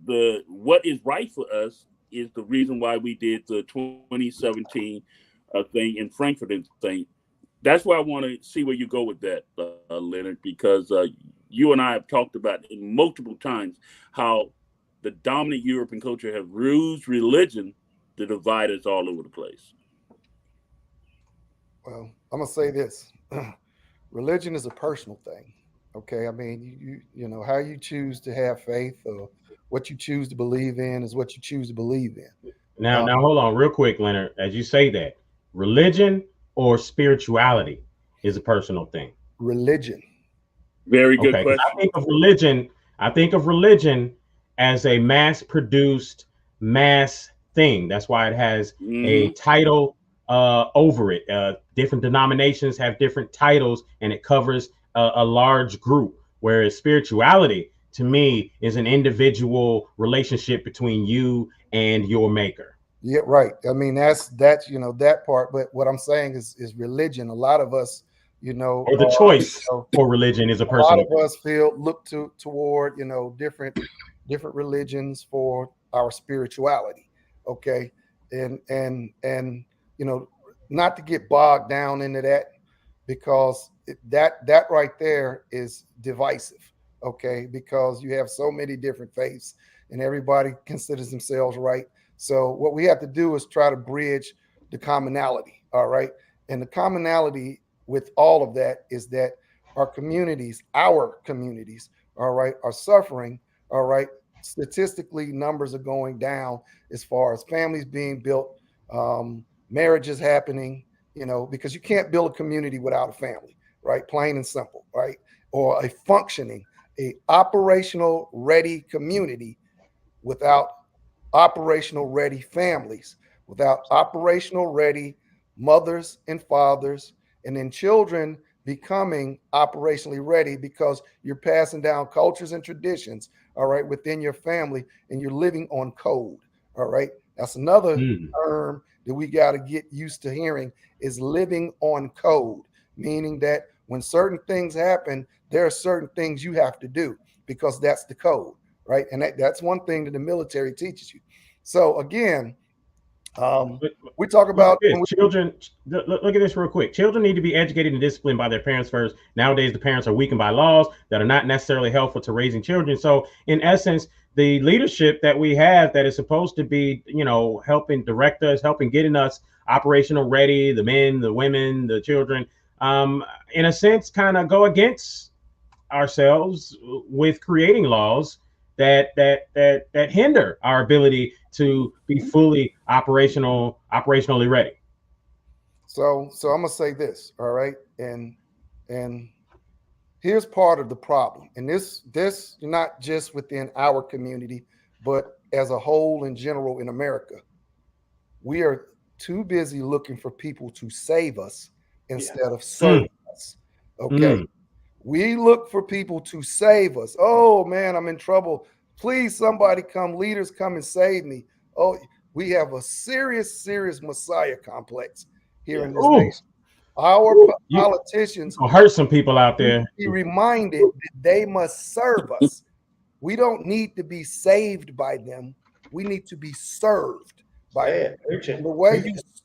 what is right for us is the reason why we did the 2017 thing in Frankfurt thing. That's why I want to see where you go with that, Leonard, because you and I have talked about it multiple times how the dominant European culture have used religion to divide us all over the place. Well, I'm gonna say this: religion is a personal thing. Okay, I mean, you know how you choose to have faith or what you choose to believe in is what you choose to believe in. Now, hold on, real quick, Leonard. As you say that, religion or spirituality is a personal thing. Religion. Very good question. I think of religion as a mass-produced mass thing. That's why it has a title over it. Different denominations have different titles, and it covers a large group. Whereas spirituality, to me, is an individual relationship between you and your maker. Yeah, right. I mean, that's that part. But what I'm saying is religion. A lot of us, Or the choice for religion is a a lot personal. of us look toward different religions for our spirituality. Okay, and not to get bogged down into that, because that right there is divisive. Okay, because you have so many different faiths and everybody considers themselves right. So what we have to do is try to bridge the commonality. All right, and the commonality with all of that is that our communities, all right, are suffering. All right, statistically, numbers are going down as far as families being built, marriages happening. Because you can't build a community without a family, right? Plain and simple, right? Or a functioning, a operational ready community without operational ready families, without operational ready mothers and fathers, and then children becoming operationally ready, because you're passing down cultures and traditions, all right, within your family, and you're living on code. All right, that's another term that we got to get used to hearing, is living on code, meaning that when certain things happen, there are certain things you have to do because that's the code, right? And that's one thing that the military teaches you. So again, we talk about children. Look at this real quick. Children need to be educated and disciplined by their parents first. Nowadays, the parents are weakened by laws that are not necessarily helpful to raising children. So, in essence, the leadership that we have that is supposed to be, helping direct us, helping getting us operational ready, the men, the women, the children, in a sense, kind of go against ourselves with creating laws that hinder our ability to be fully operationally ready. So I'm gonna say this, all right, and here's part of the problem, and this not just within our community, but as a whole in general in America. We are too busy looking for people to save us instead of serving us. Okay. We look for people to save us. Oh man, I'm in trouble. Please, somebody come, leaders come and save me. Oh, we have a serious Messiah complex here in this nation. Our politicians will hurt some people out there. Be reminded that they must serve us. We don't need to be saved by them. We need to be served by them.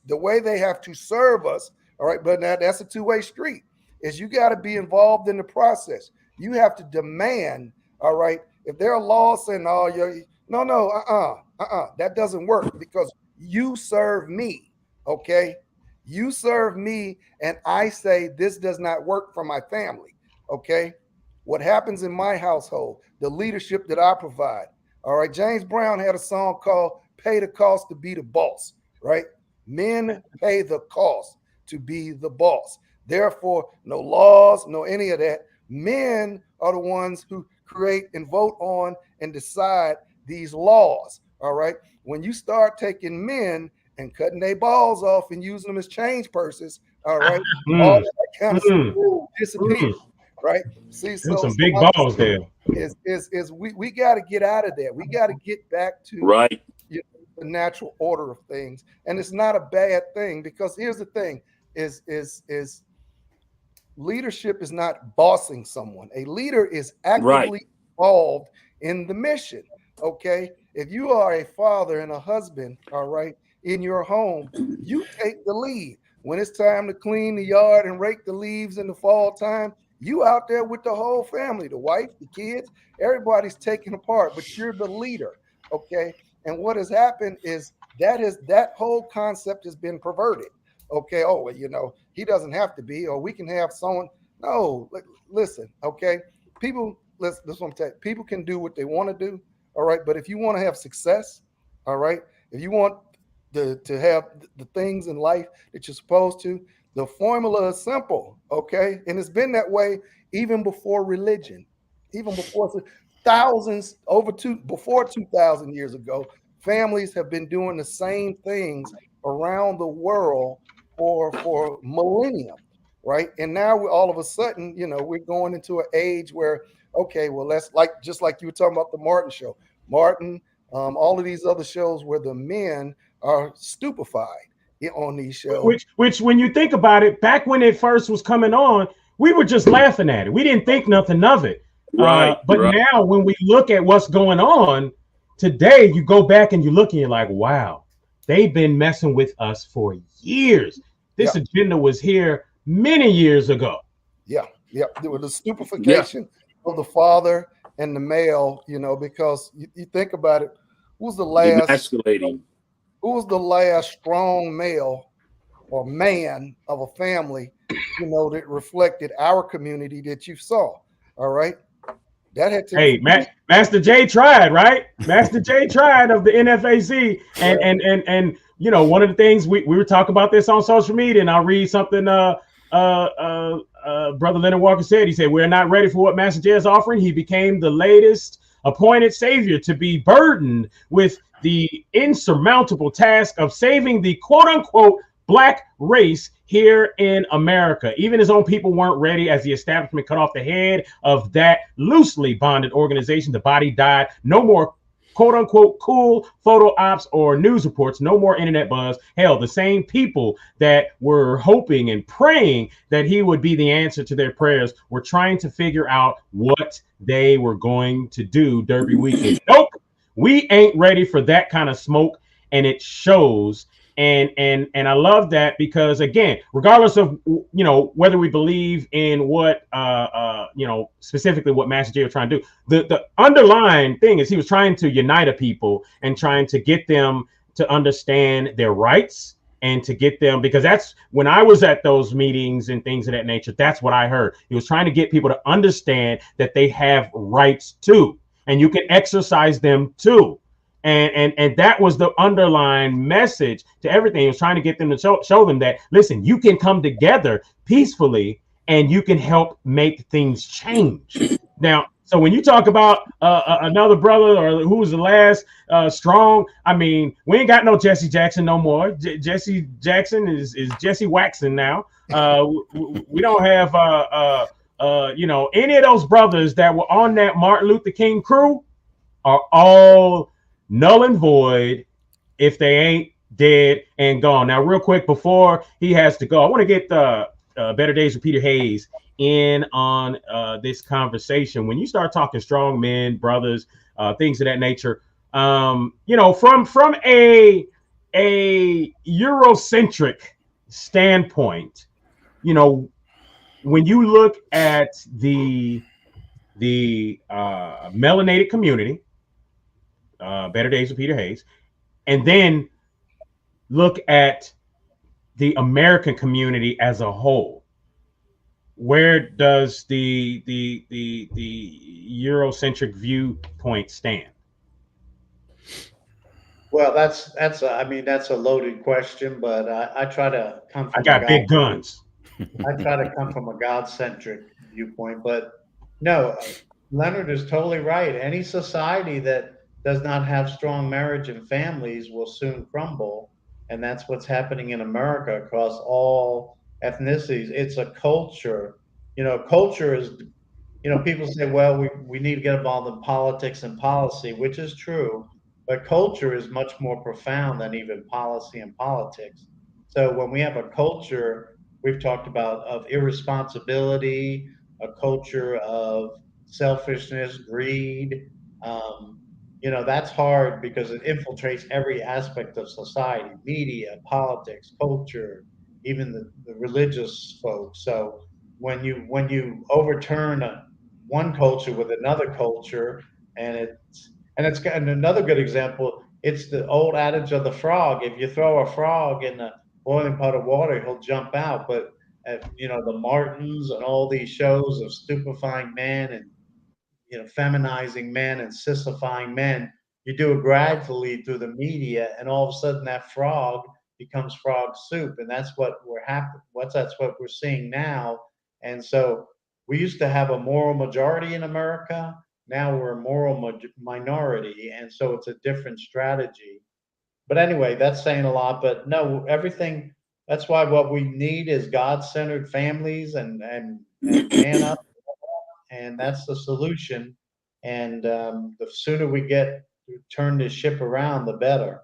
The way they have to serve us. All right, but now that's a two-way street. Is you got to be involved in the process. You have to demand, all right, if there are laws saying, that doesn't work, because you serve me, okay? You serve me, and I say this does not work for my family, okay? What happens in my household, the leadership that I provide, all right? James Brown had a song called Pay the Cost to Be the Boss, right? Men pay the cost to be the boss. Therefore, no laws, no any of that. Men are the ones who create and vote on and decide these laws. All right. When you start taking men and cutting their balls off and using them as change purses, all right, all that kind of stuff disappears. Right. See, so some big balls there. We got to get out of there. We got to get back to the natural order of things. And it's not a bad thing, because here's the thing. Is leadership is not bossing someone. A leader is actively involved in the mission. Okay. If you are a father and a husband, all right, in your home, you take the lead. When it's time to clean the yard and rake the leaves in the fall time, you out there with the whole family, the wife, the kids, everybody's taking a part, but you're the leader. Okay. And what has happened is that whole concept has been perverted. Okay, oh, well, he doesn't have to be, or we can have someone. No, listen, okay, people, that's what I'm saying. People can do what they want to do, all right, but if you want to have success, all right, if you want to have the things in life that you're supposed to, the formula is simple, okay, and it's been that way even before religion, even before before 2,000 years ago. families have been doing the same things around the world for millennia, right? And now we're all of a sudden, we're going into an age where, okay, well, let's just like you were talking about the Martin show, Martin, all of these other shows where the men are stupefied on these shows. Which, when you think about it, back when it first was coming on, we were just laughing at it. We didn't think nothing of it. Right. Now, when we look at what's going on today, you go back and you look and you're like, wow, they've been messing with us for years. This agenda was here many years ago. Yeah. There was the stupefaction of the father and the male, because you think about it, who's the last emasculating? Who was the last strong male or man of a family, that reflected our community that you saw? All right. That had to. Hey, Master J tried, right? Master J tried of the NFAC. And one of the things we were talking about this on social media, and I'll read something Brother Leonard Walker said. He said, "We're not ready for what Master J is offering. He became the latest appointed savior to be burdened with the insurmountable task of saving the quote unquote black race here in America. Even his own people weren't ready as the establishment cut off the head of that loosely bonded organization. The body died. No more quote unquote cool photo ops or news reports. No more internet buzz. Hell, the same people that were hoping and praying that he would be the answer to their prayers were trying to figure out what they were going to do Derby weekend. Nope. We ain't ready for that kind of smoke, and it shows. And I love that because, again, regardless of whether we believe in what specifically what Master J was trying to do, the underlying thing is he was trying to unite a people and trying to get them to understand their rights and to get them, because that's when I was at those meetings and things of that nature, that's what I heard. He was trying to get people to understand that they have rights too, and you can exercise them too. And that was the underlying message to everything. He was trying to get them to show them that, listen, you can come together peacefully and you can help make things change. Now, so when you talk about another brother or who was the last strong, I mean, we ain't got no Jesse Jackson no more. Jesse Jackson is Jesse Waxon now. We don't have any of those brothers that were on that Martin Luther King crew are all null and void if they ain't dead and gone. Now, real quick, before he has to go, I want to get Better Days with Peter Hayes in on this conversation. When you start talking strong men, brothers, things of that nature, from a Eurocentric standpoint, when you look at the melanated community, Better Days with Peter Hayes, and then look at the American community as a whole, where does the Eurocentric viewpoint stand? Well, that's a loaded question, but I try to come from. I got big guns. I try to come from a God-centric viewpoint, but no, Leonard is totally right. Any society that does not have strong marriage and families will soon crumble. And that's what's happening in America across all ethnicities. It's a culture. Culture is, people say, well, we need to get involved in politics and policy, which is true. But culture is much more profound than even policy and politics. So when we have a culture, we've talked about, of irresponsibility, a culture of selfishness, greed, that's hard because it infiltrates every aspect of society, media, politics, culture, even the religious folks. So when you overturn one culture with another culture, and another good example, it's the old adage of the frog. If you throw a frog in a boiling pot of water, he'll jump out. But the Martins and all these shows of stupefying men and feminizing men and sissifying men, you do it gradually through the media, and all of a sudden that frog becomes frog soup, and that's what that's what we're seeing now. And so we used to have a moral majority in America, Now we're a moral minority, and so it's a different strategy. But anyway, that's saying a lot. But no, everything. That's why what we need is God-centered families and man up, and that's the solution. And the sooner we get turn this ship around, the better.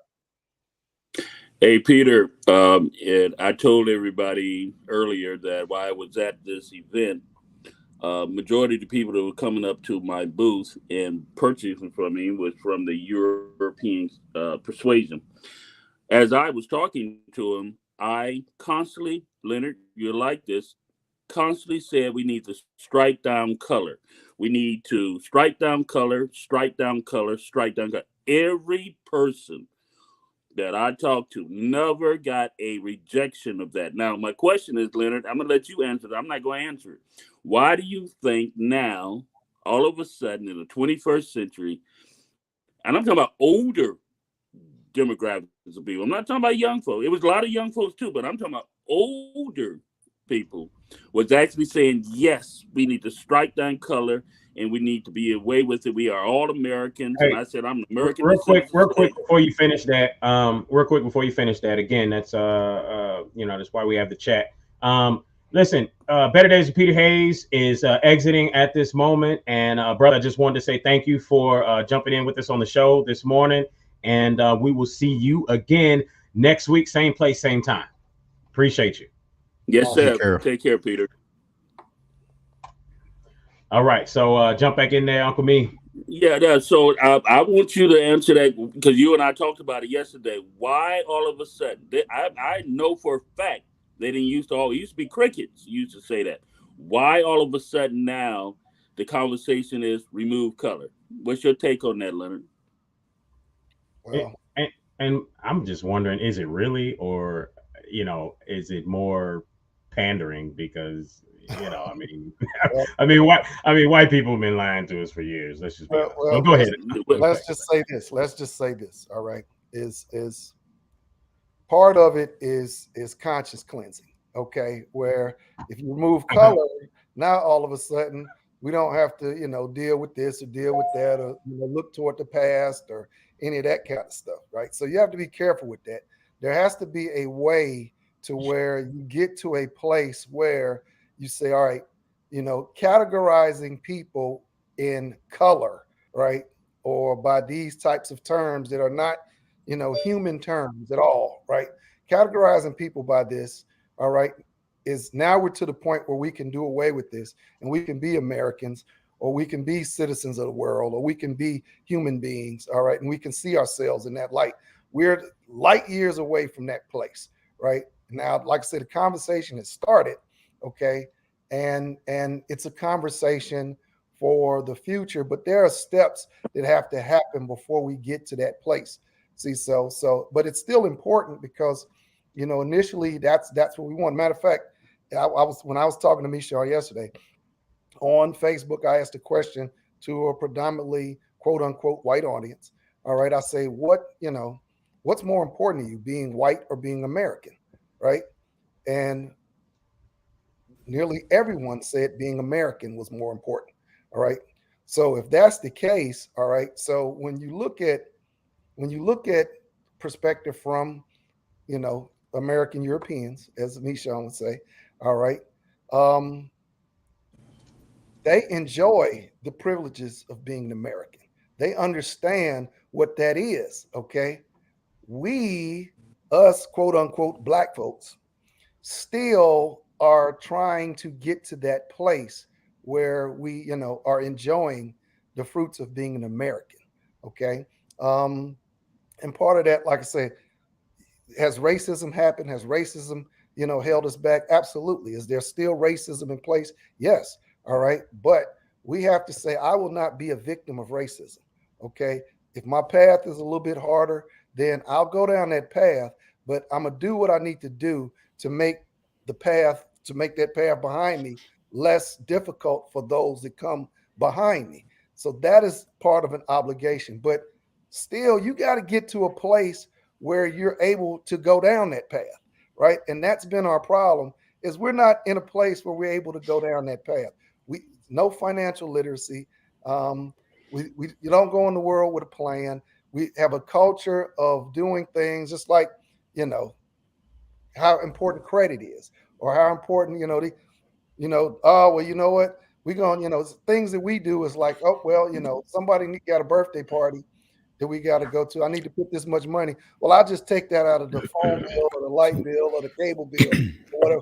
Hey, Peter, and I told everybody earlier that while I was at this event, majority of the people that were coming up to my booth and purchasing from me was from the European persuasion. As I was talking to them, I constantly, Leonard, you like this, constantly said we need to strike down color. We need to strike down color, strike down color, strike down color. Every person that I talked to never got a rejection of that. Now, my question is, Leonard, I'm going to let you answer it. I'm not going to answer it. Why do you think now, all of a sudden in the 21st century, and I'm talking about older demographics of people, I'm not talking about young folks. It was a lot of young folks too, but I'm talking about older people was actually saying, yes, we need to strike down color and we need to be away with it. We are all Americans. Hey, and I said, I'm an American. Real quick before you finish that. Again, that's that's why we have the chat. Listen, Better Days of Peter Hayes is exiting at this moment, and brother, I just wanted to say thank you for jumping in with us on the show this morning, and we will see you again next week, same place, same time. Appreciate you. Yes, sir. Take care, Peter. All right, so jump back in there, Uncle Me. Yeah. So I want you to answer that because you and I talked about it yesterday. Why all of a sudden? I know for a fact they didn't used to. It used to be crickets. Used to say that. Why all of a sudden now the conversation is remove color? What's your take on that, Leonard? Well, and I'm just wondering, is it really, or is it more pandering? Because white people have been lying to us for years. Let's just be honest. So go ahead. Let's just say this. All right, is part of it is conscious cleansing. Okay, where if you remove color, now all of a sudden we don't have to deal with this or deal with that or look toward the past or any of that kind of stuff. Right. So you have to be careful with that. There has to be a way to where you get to a place where you say, all right, categorizing people in color, right, or by these types of terms that are not, human terms at all, right? Categorizing people by this, all right, is now we're to the point where we can do away with this and we can be Americans, or we can be citizens of the world, or we can be human beings, all right, and we can see ourselves in that light. We're light years away from that place, right? Now, like I said, the conversation has started, okay, and it's a conversation for the future, but there are steps that have to happen before we get to that place. See, but it's still important because, initially that's what we want. Matter of fact, when I was talking to Michelle yesterday on Facebook, I asked a question to a predominantly quote unquote white audience. All right, I say, what's more important to you, being white or being American, right? And nearly everyone said being American was more important. All right. So if that's the case, all right. So when you look at perspective from, American Europeans, as Michelle would say, all right, they enjoy the privileges of being an American. They understand what that is. Okay. Us, quote unquote, black folks, still are trying to get to that place where we, are enjoying the fruits of being an American. Okay. And part of that, like I said, has racism happened? Has racism, held us back? Absolutely. Is there still racism in place? Yes. All right. But we have to say, I will not be a victim of racism. Okay. If my path is a little bit harder, then I'll go down that path, but I'm going to do what I need to do to make that path behind me less difficult for those that come behind me. So that is part of an obligation, but still you got to get to a place where you're able to go down that path, right? And that's been our problem, is we're not in a place where we're able to go down that path. No financial literacy. You don't go in the world with a plan. We have a culture of doing things just like, you know, how important credit is, or how important, oh, well, you know what? We're going, things that we do is like, oh, well, somebody got a birthday party that we got to go to. I need to put this much money. Well, I'll just take that out of the phone bill or the light bill or the cable bill or whatever.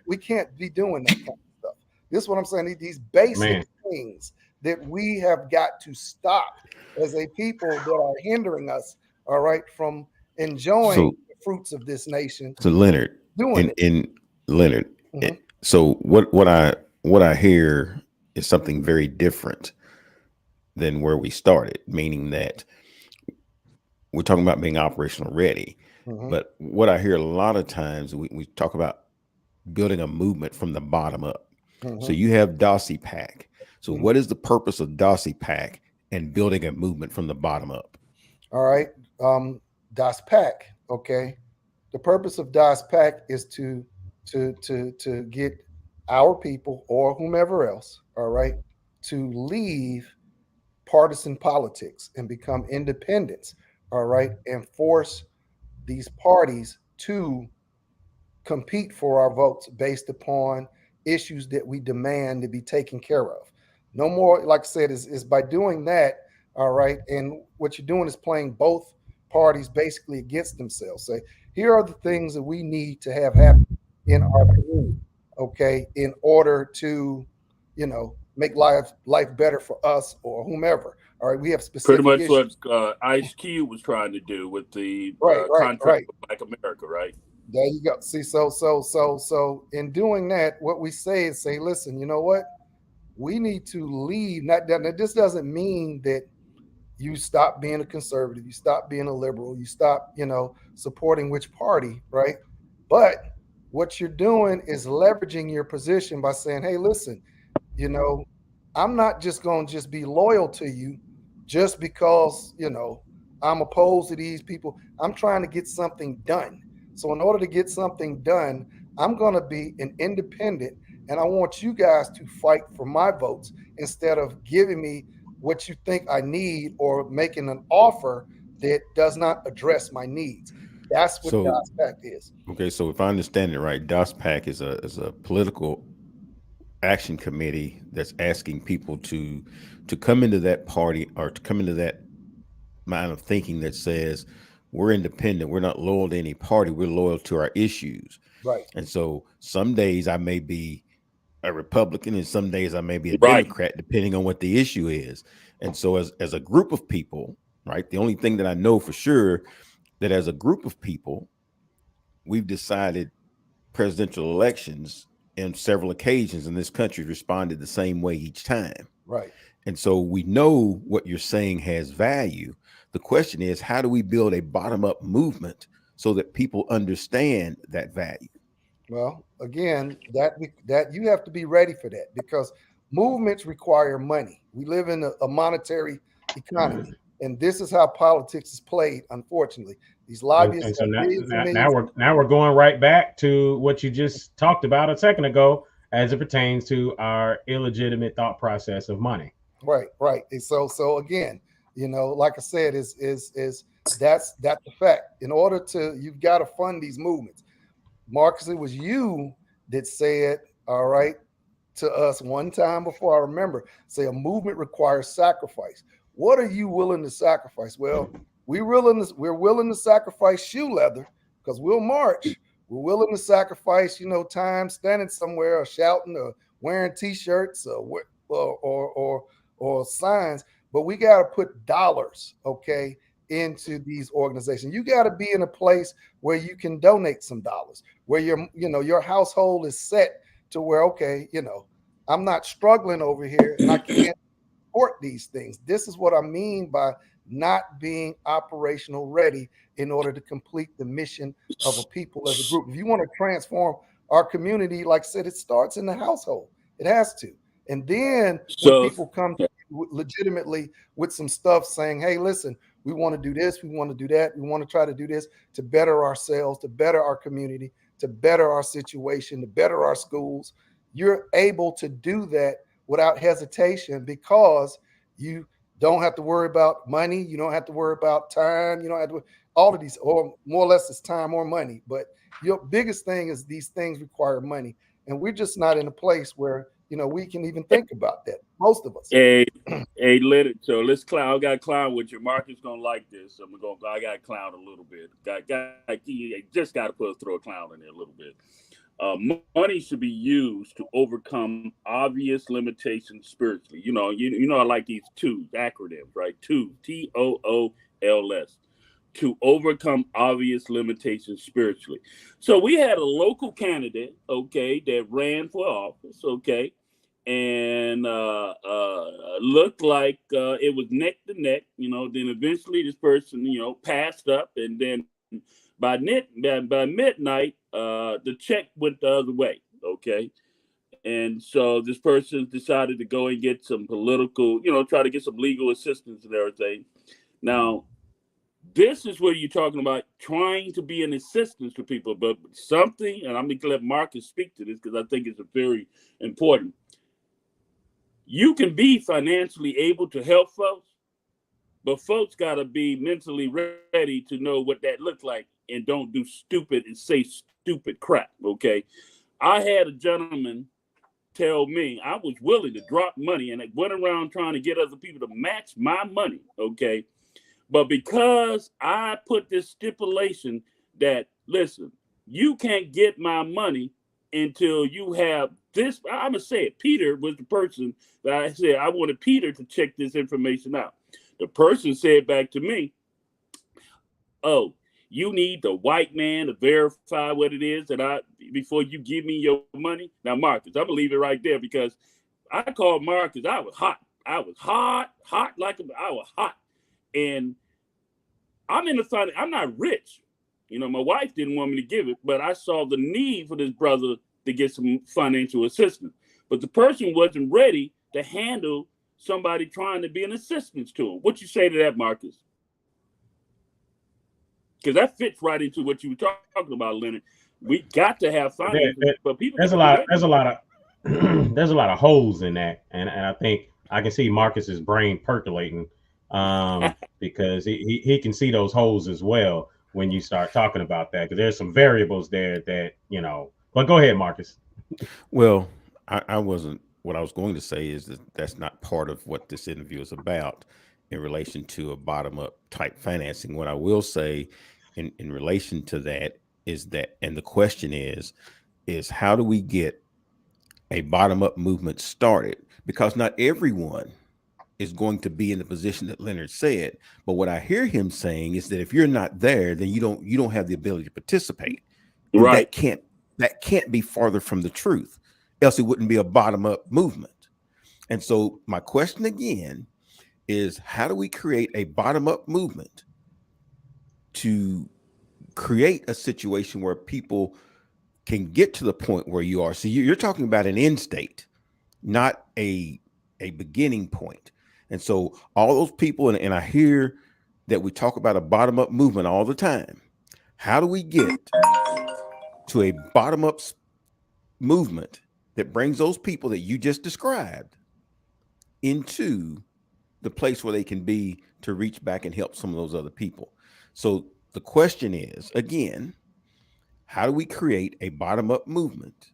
We can't be doing that kind of stuff. This is what I'm saying. These basic things that we have got to stop as a people that are hindering us, all right, from enjoying the fruits of this nation. So Leonard, in Leonard, so what I hear is something very different than where we started, meaning that we're talking about being operational ready. But what I hear a lot of times, we talk about building a movement from the bottom up. So you have Dossie Pack. So what is the purpose of Dossie Pack and building a movement from the bottom up? All right. Das Pack. Okay. The purpose of Das Pack is to get our people or whomever else, all right, to leave partisan politics and become independents, all right, and force these parties to compete for our votes based upon issues that we demand to be taken care of. No more, like I said, is by doing that, all right, and what you're doing is playing both parties basically against themselves. Say, here are the things that we need to have happen in our community, okay, in order to, make life better for us or whomever. All right, we have specific pretty much issues. what Ice Cube was trying to do with the right. contract with Black America, right? There you go. See, so in doing that, what we say is, listen, you know what? We need to leave. Now, this doesn't mean that you stop being a conservative, you stop being a liberal, you stop, supporting which party, right? But what you're doing is leveraging your position by saying, hey, listen, I'm not just going to just be loyal to you just because, I'm opposed to these people. I'm trying to get something done. So in order to get something done, I'm going to be an independent, and I want you guys to fight for my votes instead of giving me what you think I need or making an offer that does not address my needs. That's what DOS PAC is. Okay, so if I understand it right, DOS PAC is a political action committee that's asking people to come into that party or to come into that mind of thinking that says we're independent, we're not loyal to any party, we're loyal to our issues. Right. And so some days I may be a Republican and some days I may be a Democrat, depending on what the issue is. And so as a group of people, right, the only thing that I know for sure that as a group of people, we've decided presidential elections in several occasions in this country responded the same way each time. Right. And so we know what you're saying has value. The question is, how do we build a bottom-up movement so that people understand that value? Well, again, that you have to be ready for that because movements require money. We live in a monetary economy, and this is how politics is played. Unfortunately, these lobbyists. And so now we're going right back to what you just talked about a second ago, as it pertains to our illegitimate thought process of money. Right. And so again, like I said, is that's the fact. In order to, you've got to fund these movements. Marcus, it was you that said, all right, to us one time before, I remember, say a movement requires sacrifice. What are you willing to sacrifice? Well, we're willing to sacrifice shoe leather because we'll march. We're willing to sacrifice, time standing somewhere or shouting or wearing T-shirts or signs, but we got to put dollars, okay, into these organizations. You got to be in a place where you can donate some dollars, where your household is set to where, okay, I'm not struggling over here and I can't support these things. This is what I mean by not being operational ready in order to complete the mission of a people as a group. If you want to transform our community, like I said, it starts in the household. It has to. And then when people come to you legitimately with some stuff saying, hey, listen, we want to do this, we want to do that, we want to try to do this to better ourselves, to better our community, to better our situation, to better our schools. You're able to do that without hesitation because you don't have to worry about money. You don't have to worry about time. You don't have to, all of these, or more or less it's time or money. But your biggest thing is these things require money. And we're just not in a place where, we can even think about that. Most of us. Hey, Leonard. So let's clown. I got to clown with you. Marcus gonna like this. I got to clown a little bit. Just got to throw a clown in there a little bit. Money should be used to overcome obvious limitations spiritually. I like these twos acronyms, right? Two, TOOLS, to overcome obvious limitations spiritually. So we had a local candidate, okay, that ran for office, okay, and looked like it was neck to neck. Then eventually this person, passed up, and then by midnight, the check went the other way, okay? And so this person decided to go and get some political, try to get some legal assistance and everything. Now, this is where you're talking about trying to be an assistance to people, but something, and I'm going to let Marcus speak to this because I think it's very important. You can be financially able to help folks, but folks got to be mentally ready to know what that looks like and don't do stupid and say stupid crap, okay? I had a gentleman tell me I was willing to drop money, and I went around trying to get other people to match my money, okay? But because I put this stipulation that, listen, you can't get my money until you have this. I'm going to say it. Peter was the person that I said, I wanted Peter to check this information out. The person said back to me, oh, you need the white man to verify what it is before you give me your money. Now, Marcus, I'm going to leave it right there because I called Marcus. I was hot. I was hot like I was hot. And I'm I'm not rich. My wife didn't want me to give it, but I saw the need for this brother to get some financial assistance. But the person wasn't ready to handle somebody trying to be an assistance to him. What you say to that, Marcus? Because that fits right into what you were talking about, Leonard. We got to have finances, but people. There's a lot of holes in that, and I think I can see Marcus's brain percolating because he can see those holes as well when you start talking about that. Because there's some variables there that But go ahead, Marcus. Well, I wasn't. What I was going to say is that's not part of what this interview is about in relation to a bottom-up type financing. What I will say in relation to that is that, and the question is how do we get a bottom-up movement started? Because not everyone is going to be in the position that Leonard said. But what I hear him saying is that if you're not there, then you don't have the ability to participate. Right. That can't be farther from the truth. Else it wouldn't be a bottom-up movement. And so my question again is, how do we create a bottom-up movement to create a situation where people can get to the point where you are? So you're talking about an end state, not a beginning point. And so all those people, and I hear that we talk about a bottom-up movement all the time. How do we get to a bottom-up movement that brings those people that you just described into the place where they can be to reach back and help some of those other people? So the question is, again, how do we create a bottom-up movement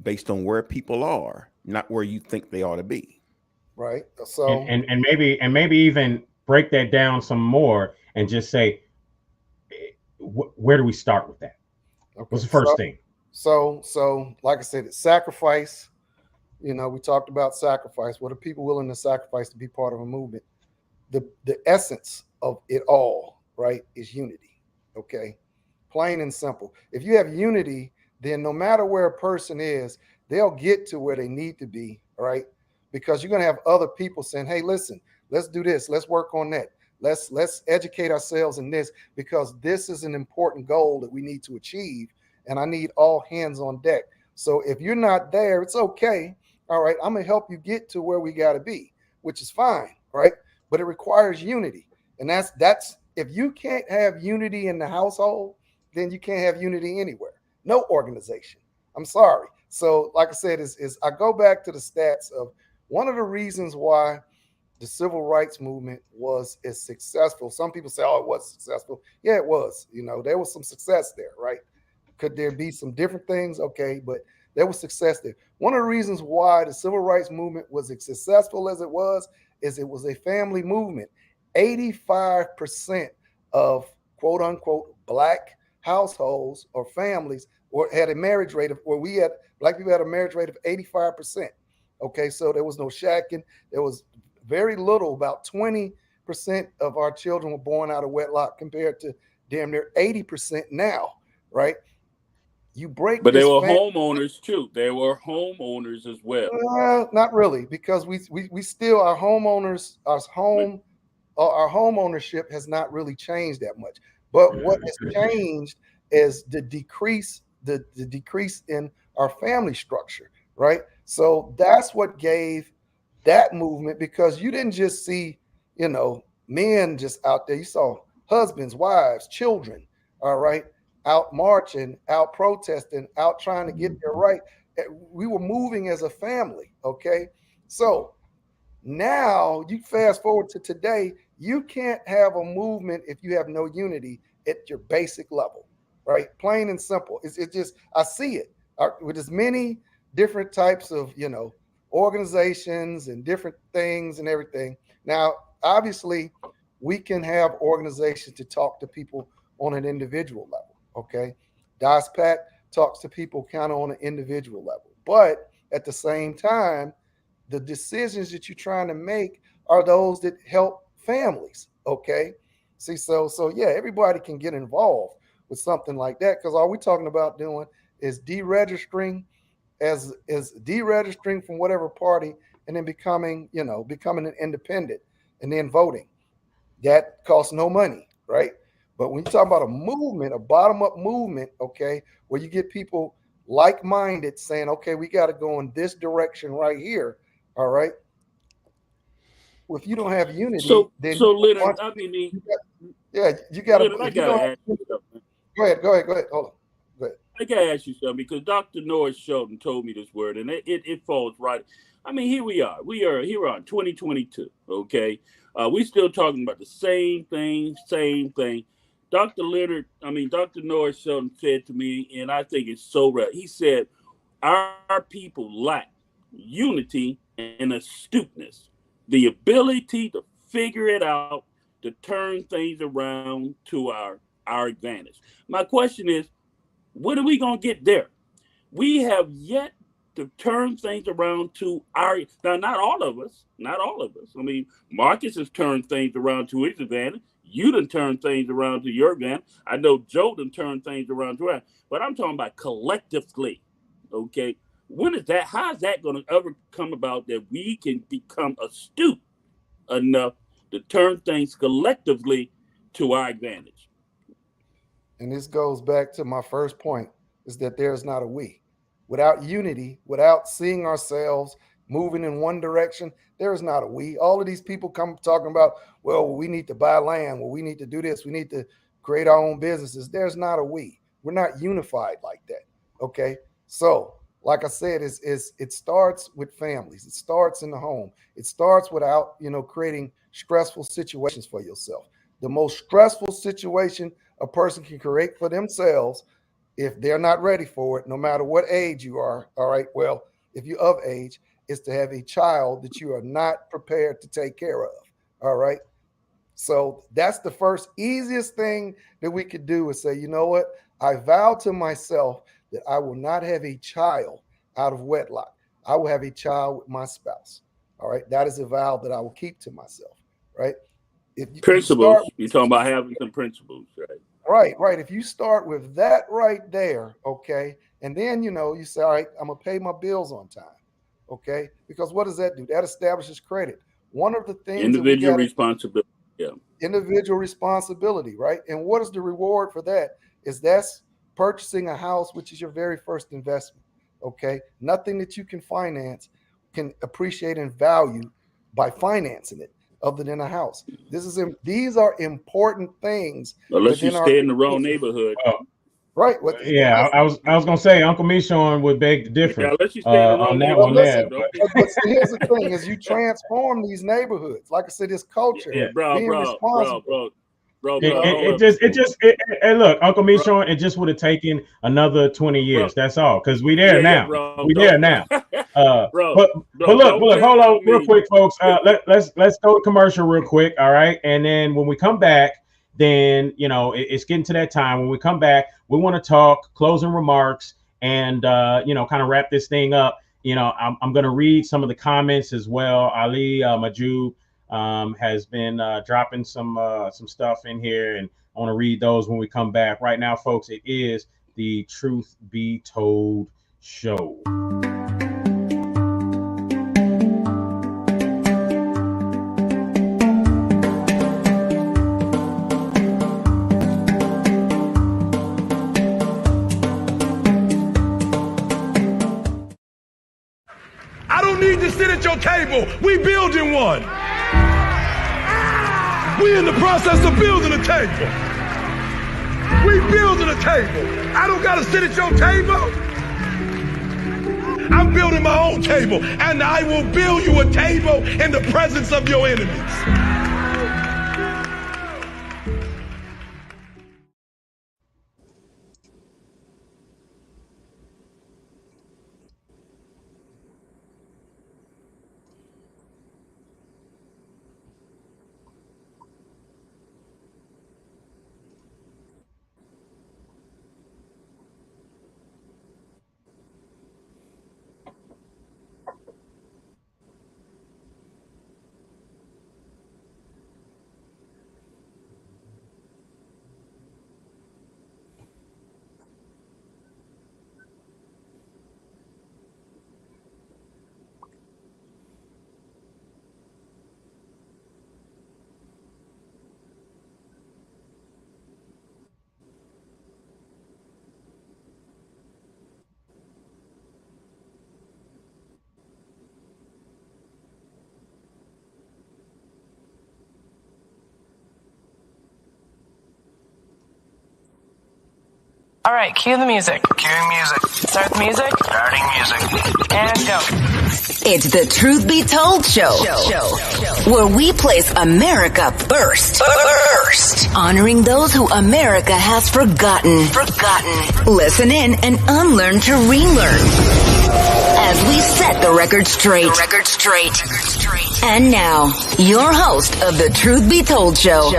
based on where people are, not where you think they ought to be? Right. So and maybe even break that down some more and just say, where do we start with that? Okay. What's the first thing? So like I said, it's sacrifice. We talked about sacrifice. What are people willing to sacrifice to be part of a movement? The essence of it all, right, is unity. Okay. Plain and simple. If you have unity, then no matter where a person is, they'll get to where they need to be, right? Because you're going to have other people saying, hey, listen, let's do this. Let's work on that. Let's educate ourselves in this, because this is an important goal that we need to achieve. And I need all hands on deck. So if you're not there, it's okay. All right, I'm going to help you get to where we got to be, which is fine, right? But it requires unity. And that's if you can't have unity in the household, then you can't have unity anywhere. No organization. I'm sorry. So like I said, is I go back to the stats of one of the reasons why the civil rights movement was as successful. Some people say, oh, it was successful. Yeah, it was. You know, there was some success there, right? Could there be some different things? Okay, but there was success there. One of the reasons why the civil rights movement was as successful as it was is it was a family movement. 85% of quote unquote black households or families or had a marriage rate of, or we had black people had a marriage rate of 85%. Okay, so there was no shacking. There was very little, about 20% of our children were born out of wedlock compared to damn near 80% now, right? You break But they this were homeowners too. They were homeowners as well. not really, because we still our homeowners, our home ownership has not really changed that much. But what has changed is the decrease in our family structure, right? So that's what gave that movement, because you didn't just see, you know, men just out there. You saw husbands, wives, children, all right, out marching, out protesting, out trying to get their right. We were moving as a family, okay? So now you fast forward to today, you can't have a movement if you have no unity at your basic level, right? Plain and simple. It's just, I see it with as many different types of, you know, organizations and different things and everything. Now, obviously, we can have organizations to talk to people on an individual level, okay? DOSPAC talks to people kind of on an individual level. But at the same time, the decisions that you're trying to make are those that help families, okay? See, so yeah, everybody can get involved with something like that, because all we're talking about doing is deregistering deregistering from whatever party and then becoming an independent and then voting. That costs no money, right? But when you talk about a movement, a bottom-up movement, okay, where you get people like-minded saying, okay, we got to go in this direction right here, all right? Well, if you don't have unity, then Leonard, you got to. Leonard, I gotta ask you something. Go ahead. Hold on. Go ahead. I gotta ask you something, because Dr. Norris Shelton told me this word, and it falls right. I mean, here we are. We are here on 2022. Okay, we still talking about the same thing. Dr. Norris Shelton said to me, and I think it's so right. He said, our people lack unity and astuteness, the ability to figure it out, to turn things around to our advantage. My question is, when are we going to get there? We have yet to turn things around to now, not all of us. I mean, Marcus has turned things around to his advantage. You done turned things around to your advantage. I know Joe done turned things around to her, but I'm talking about collectively, okay? How is that going to ever come about that we can become astute enough to turn things collectively to our advantage? And this goes back to my first point, is that there's not a we. Without unity, without seeing ourselves moving in one direction, there is not a we. All of these people come talking about, well, we need to buy land, well, we need to do this, we need to create our own businesses. There's not a we. We're not unified like that, okay? So, like I said, it starts with families. It starts in the home. It starts without, creating stressful situations for yourself. The most stressful situation a person can create for themselves, if they're not ready for it, no matter what age you are, all right, well, if you're of age, is to have a child that you are not prepared to take care of, all right? So that's the first easiest thing that we could do, is say, you know what? I vow to myself that I will not have a child out of wedlock. I will have a child with my spouse, all right? That is a vow that I will keep to myself, right? Principles. You're talking about having some principles, right? Right. If you start with that right there, okay, and then, you say, all right, I'm going to pay my bills on time, okay? Because what does that do? That establishes credit. One of the things individual responsibility. Yeah. Individual responsibility, right? And what is the reward for that? That's purchasing a house, which is your very first investment, okay? Nothing that you can finance can appreciate in value by financing it, other than a house. These are important things. Unless you stay in the wrong neighborhood. Right. Yeah, I was gonna say Uncle Mishon would beg to differ Yeah, unless you stay in the on wrong that But one there. listen, but see, here's the thing: is you transform these neighborhoods. Like I said, this culture, Yeah. being responsible. Bro, You know? It look, Uncle Bro. Mishon, it just would have taken another 20 years. Bro. That's all, because we there Yeah, now. bro. We there now. Bro, but look, don't hold tell on, real me. quick, folks. Let's go to commercial real quick, all right? And then when we come back, then it's getting to that time. When we come back, we want to talk closing remarks and kind of wrap this thing up. I'm going to read some of the comments as well. Ali Majub has been dropping some stuff in here, and I want to read those when we come back. Right now, folks, it is the Truth Be Told show. I don't need to sit at your table. We building one. We in the process of building a table. We building a table. I don't gotta sit at your table. I'm building my own table, and I will build you a table in the presence of your enemies. All right, cue the music. Cueing music. Start the music. Starting music. And go. It's the Truth Be Told show, where we place America first. Honoring those who America has forgotten. Listen in and unlearn to relearn. As we set the record straight. And now, your host of the Truth Be Told show,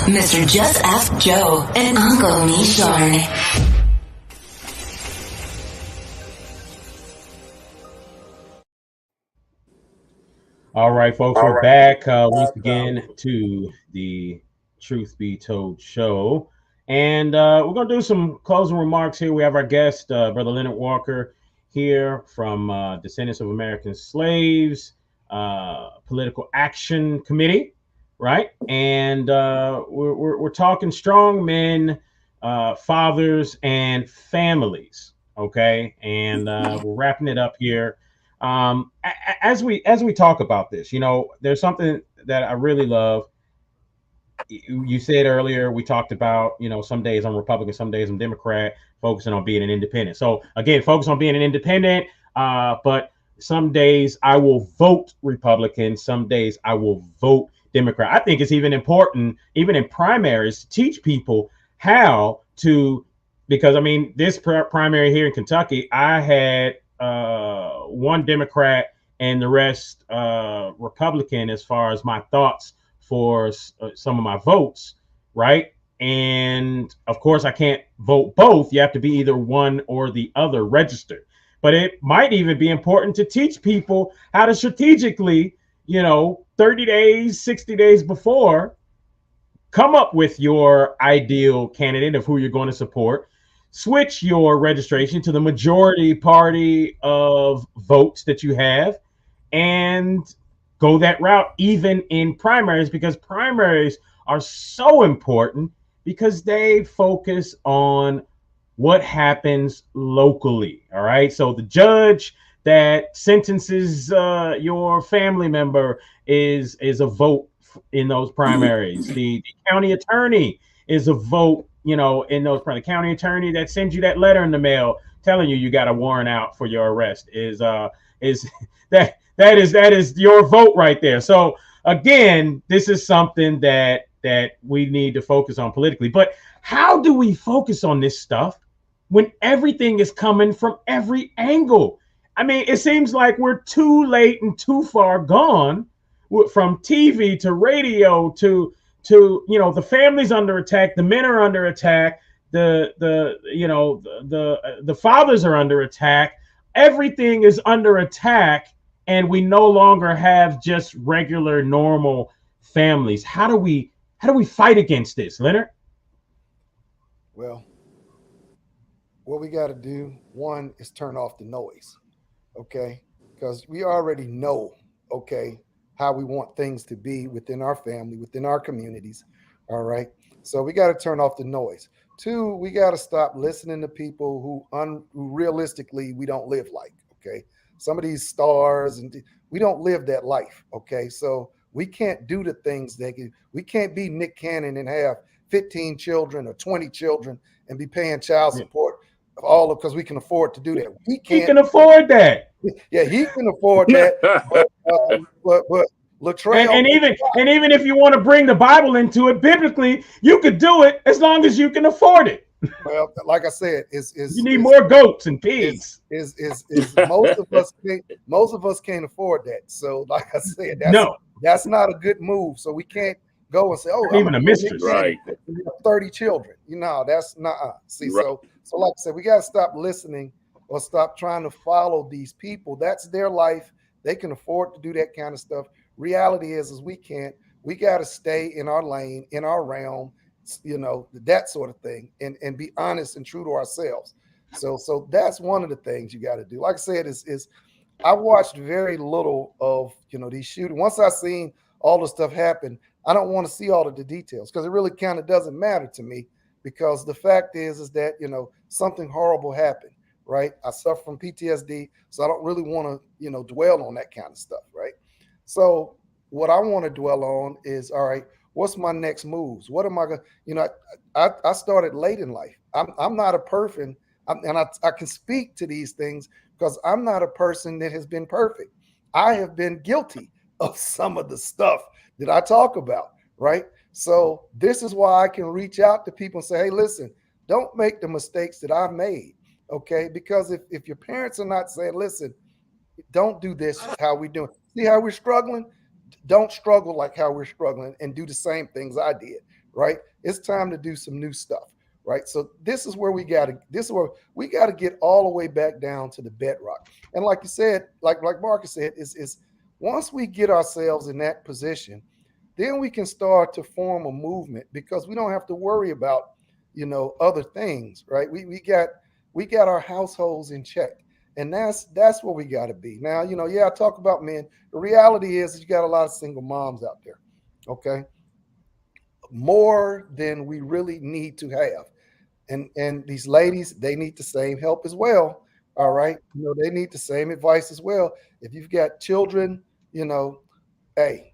Mr. Just Ask Joe and Uncle Mishon. All right, folks, we're back once again to the Truth Be Told show. And we're going to do some closing remarks here. We have our guest, Brother Leonard Walker, here from Descendants of American Slaves, Political Action Committee, right? And we're talking strong men, fathers, and families, okay? And we're wrapping it up here. As we talk about this, there's something that I really love. You said earlier, we talked about, some days I'm Republican, some days I'm Democrat, focusing on being an independent. So again, focus on being an independent, but some days I will vote Republican, some days I will vote Democrat. I think it's even important, even in primaries, to teach people how to, because this primary here in Kentucky, I had one Democrat and the rest Republican as far as my thoughts for some of my votes, right? And of course, I can't vote both. You have to be either one or the other registered. But it might even be important to teach people how to strategically, 30 days, 60 days before, come up with your ideal candidate of who you're going to support. Switch your registration to the majority party of votes that you have and go that route, even in primaries, because primaries are so important because they focus on what happens locally. All right. So the judge that sentences your family member is a vote in those primaries. The county attorney is a vote you know, in those the county attorney that sends you that letter in the mail telling you got a warrant out for your arrest is that is your vote right there. So again, this is something that we need to focus on politically. But how do we focus on this stuff when everything is coming from every angle? I mean, it seems like we're too late and too far gone, from TV to radio to you know, the family's under attack, the men are under attack, the you know, the fathers are under attack. Everything is under attack, and we no longer have just regular normal families. How do we fight against this, Leonard? Well, what we got to do, one, is turn off the noise, okay? Because we already know, okay, how we want things to be within our family, within our communities, all right? So we got to turn off the noise. Two, we got to stop listening to people who realistically we don't live like, okay? Some of these stars, and we don't live that life, okay? So we can't do the things we can't be Nick Cannon and have 15 children or 20 children and be paying child support because we can afford to do that. We can't. He can afford that. Yeah, he can afford that. but Latrell, and even if you want to bring the Bible into it, biblically, you could do it as long as you can afford it. Well, like I said, you need more goats and pigs. Most of us can't afford that. So, like I said, that's not a good move. So we can't go and say, "Oh, I'm even a mistress." Right. 30 children. You know, that's not. See, right. So like I said, we got to stop listening or stop trying to follow these people. That's their life. They can afford to do that kind of stuff. Reality is we can't. We got to stay in our lane, in our realm, you know, that sort of thing, and be honest and true to ourselves. So that's one of the things you got to do. Like I said, is I watched very little of, you know, these shootings. Once I seen all the stuff happen, I don't want to see all of the details because it really kind of doesn't matter to me, because the fact is that, you know, something horrible happened, right? I suffer from PTSD, so I don't really want to, you know, dwell on that kind of stuff, right? So what I want to dwell on is, all right, what's my next moves? What am I going to, you know, I started late in life. I'm not a person, and I can speak to these things because I'm not a person that has been perfect. I have been guilty of some of the stuff that I talk about, right? So this is why I can reach out to people and say, hey, listen, don't make the mistakes that I've made, okay? Because if your parents are not saying, listen, don't do this, how we doing? See how we're struggling? Don't struggle like how we're struggling and do the same things I did, right? It's time to do some new stuff, right? So this is where we got to get all the way back down to the bedrock. And like you said, like Marcus said, is once we get ourselves in that position, then we can start to form a movement, because we don't have to worry about, you know, other things, right? We got our households in check. And that's where we got to be. Now, you know, I talk about men. The reality is you got a lot of single moms out there, okay? More than we really need to have. And these ladies, they need the same help as well, all right? You know, they need the same advice as well. If you've got children, you know, hey,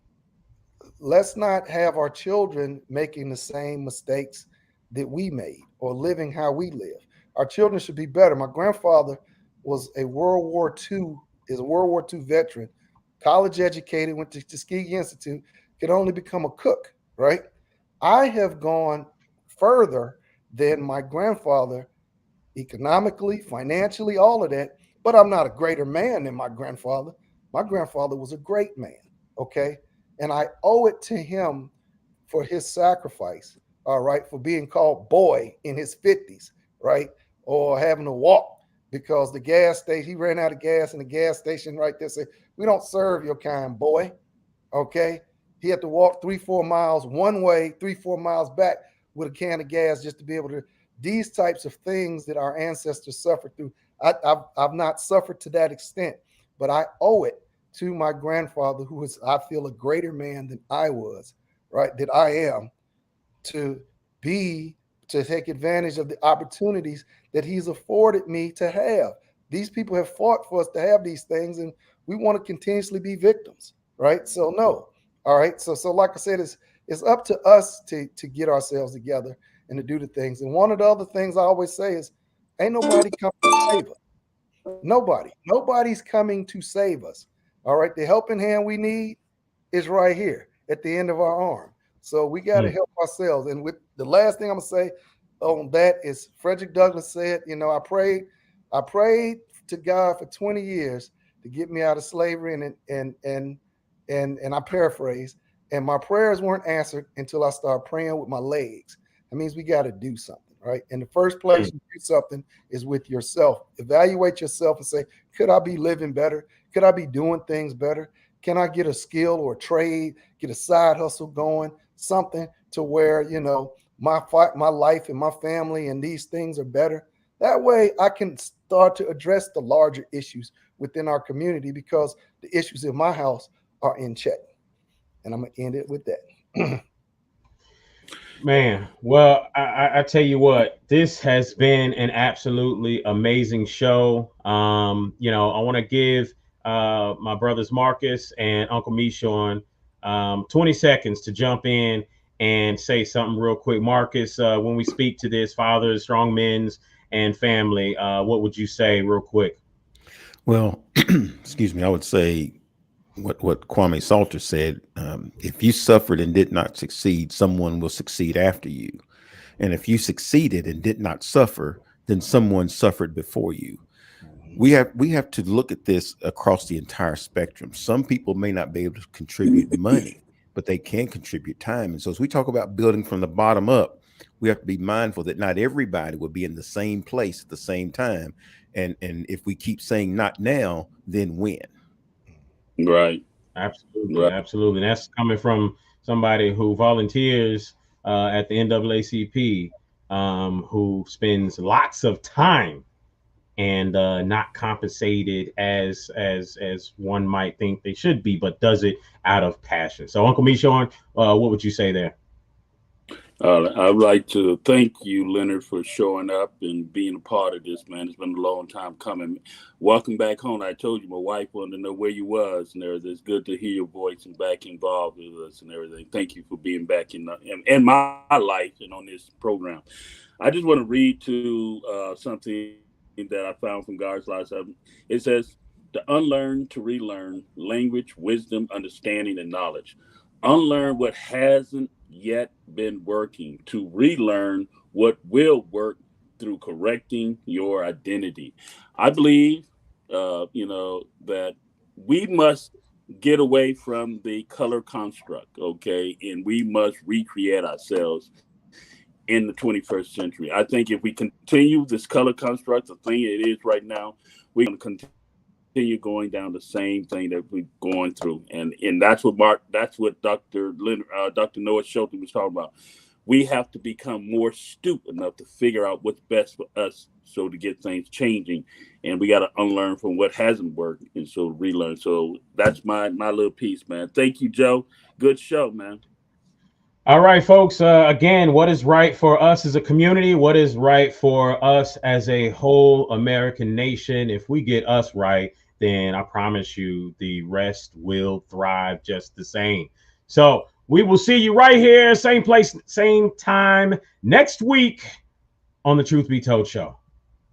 let's not have our children making the same mistakes that we made or living how we live. Our children should be better. My grandfather was a World War II veteran, college educated, went to Tuskegee Institute, could only become a cook, right? I have gone further than my grandfather economically, financially, all of that, but I'm not a greater man than my grandfather. My grandfather was a great man, okay? And I owe it to him for his sacrifice, all right, for being called boy in his 50s, right? Or having to walk because the gas station, he ran out of gas in the gas station right there, said, we don't serve your kind, boy, okay? He had to walk 3-4 miles one way, 3-4 miles back with a can of gas just to be able to, these types of things that our ancestors suffered through. I've not suffered to that extent, but I owe it to my grandfather, who was, I feel, a greater man than I was, right? That I am, to take advantage of the opportunities that he's afforded me to have. These people have fought for us to have these things, and we want to continuously be victims, right? So no, all right. So like I said, it's up to us to get ourselves together and to do the things. And one of the other things I always say is, ain't nobody coming to save us. Nobody's coming to save us. All right. The helping hand we need is right here at the end of our arm. So we got to help ourselves. And with the last thing I'm gonna say on that is Frederick Douglass said, you know, I prayed to God for 20 years to get me out of slavery, and I paraphrase, and my prayers weren't answered until I started praying with my legs. That means we got to do something, right? And the first place you do something is with yourself. Evaluate yourself and say, could I be living better? Could I be doing things better? Can I get a skill or a trade, get a side hustle going, something to where, you know, my life and my family and these things are better? That way I can start to address the larger issues within our community, because the issues in my house are in check. And I'm going to end it with that. Man, well, I tell you what, this has been an absolutely amazing show. You know, I want to give my brothers Marcus and Uncle Meshon 20 seconds to jump in and say something real quick. Marcus, when we speak to this, fathers, strong men's, and family, what would you say real quick? Well, excuse me, I would say what Kwame Salter said, if you suffered and did not succeed, someone will succeed after you. And if you succeeded and did not suffer, then someone suffered before you. We have to look at this across the entire spectrum. Some people may not be able to contribute money, but they can contribute time. And so as we talk about building from the bottom up, we have to be mindful that not everybody will be in the same place at the same time. And if we keep saying not now, then when? Right. Absolutely. Right. Absolutely. And that's coming from somebody who volunteers at the NAACP, who spends lots of time and not compensated as one might think they should be, but does it out of passion. So Uncle Meshon, what would you say there? I'd like to thank you, Leonard, for showing up and being a part of this, man. It's been a long time coming. Welcome back home. I told you my wife wanted to know where you was and everything. It's good to hear your voice and back involved with us and everything. Thank you for being back in my life and on this program. I just want to read to something that I found from God's Lives. It says, to unlearn, to relearn, language, wisdom, understanding, and knowledge. Unlearn what hasn't yet been working, to relearn what will work through correcting your identity. I believe, that we must get away from the color construct, okay? And we must recreate ourselves in the 21st century. I think if we continue this color construct, the thing it is right now, we're going to continue going down the same thing that we're going through. And that's what Dr. Noah Shelton was talking about. We have to become more astute enough to figure out what's best for us, so to get things changing. And we got to unlearn from what hasn't worked and so relearn. So that's my little piece, man. Thank you, Joe. Good show, man. All right, folks. Again, what is right for us as a community? What is right for us as a whole American nation? If we get us right, then I promise you the rest will thrive just the same. So we will see you right here, same place, same time next week on the Truth Be Told show.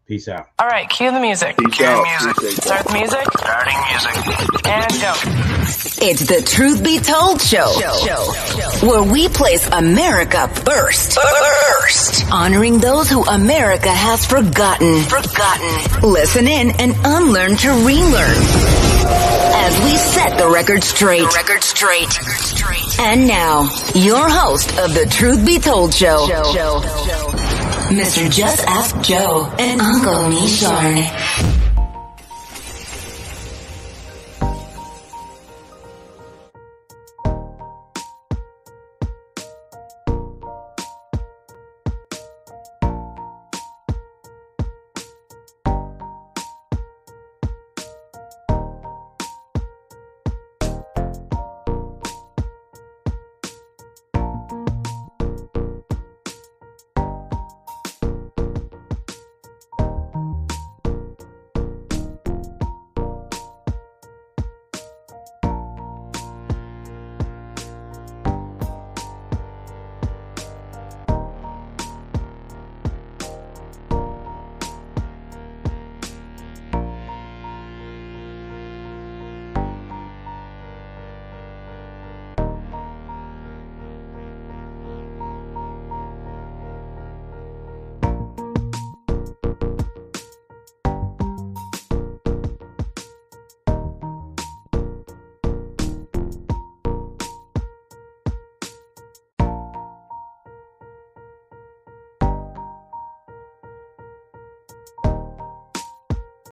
Peace out. All right, cue the music. Start the music. Starting music. And go. It's the Truth Be Told show, where we place America first. Honoring those who America has forgotten. Listen in and unlearn to relearn. As we set the record straight. And now, your host of the Truth Be Told show, Mr. Just Ask Joe and Uncle Meshon.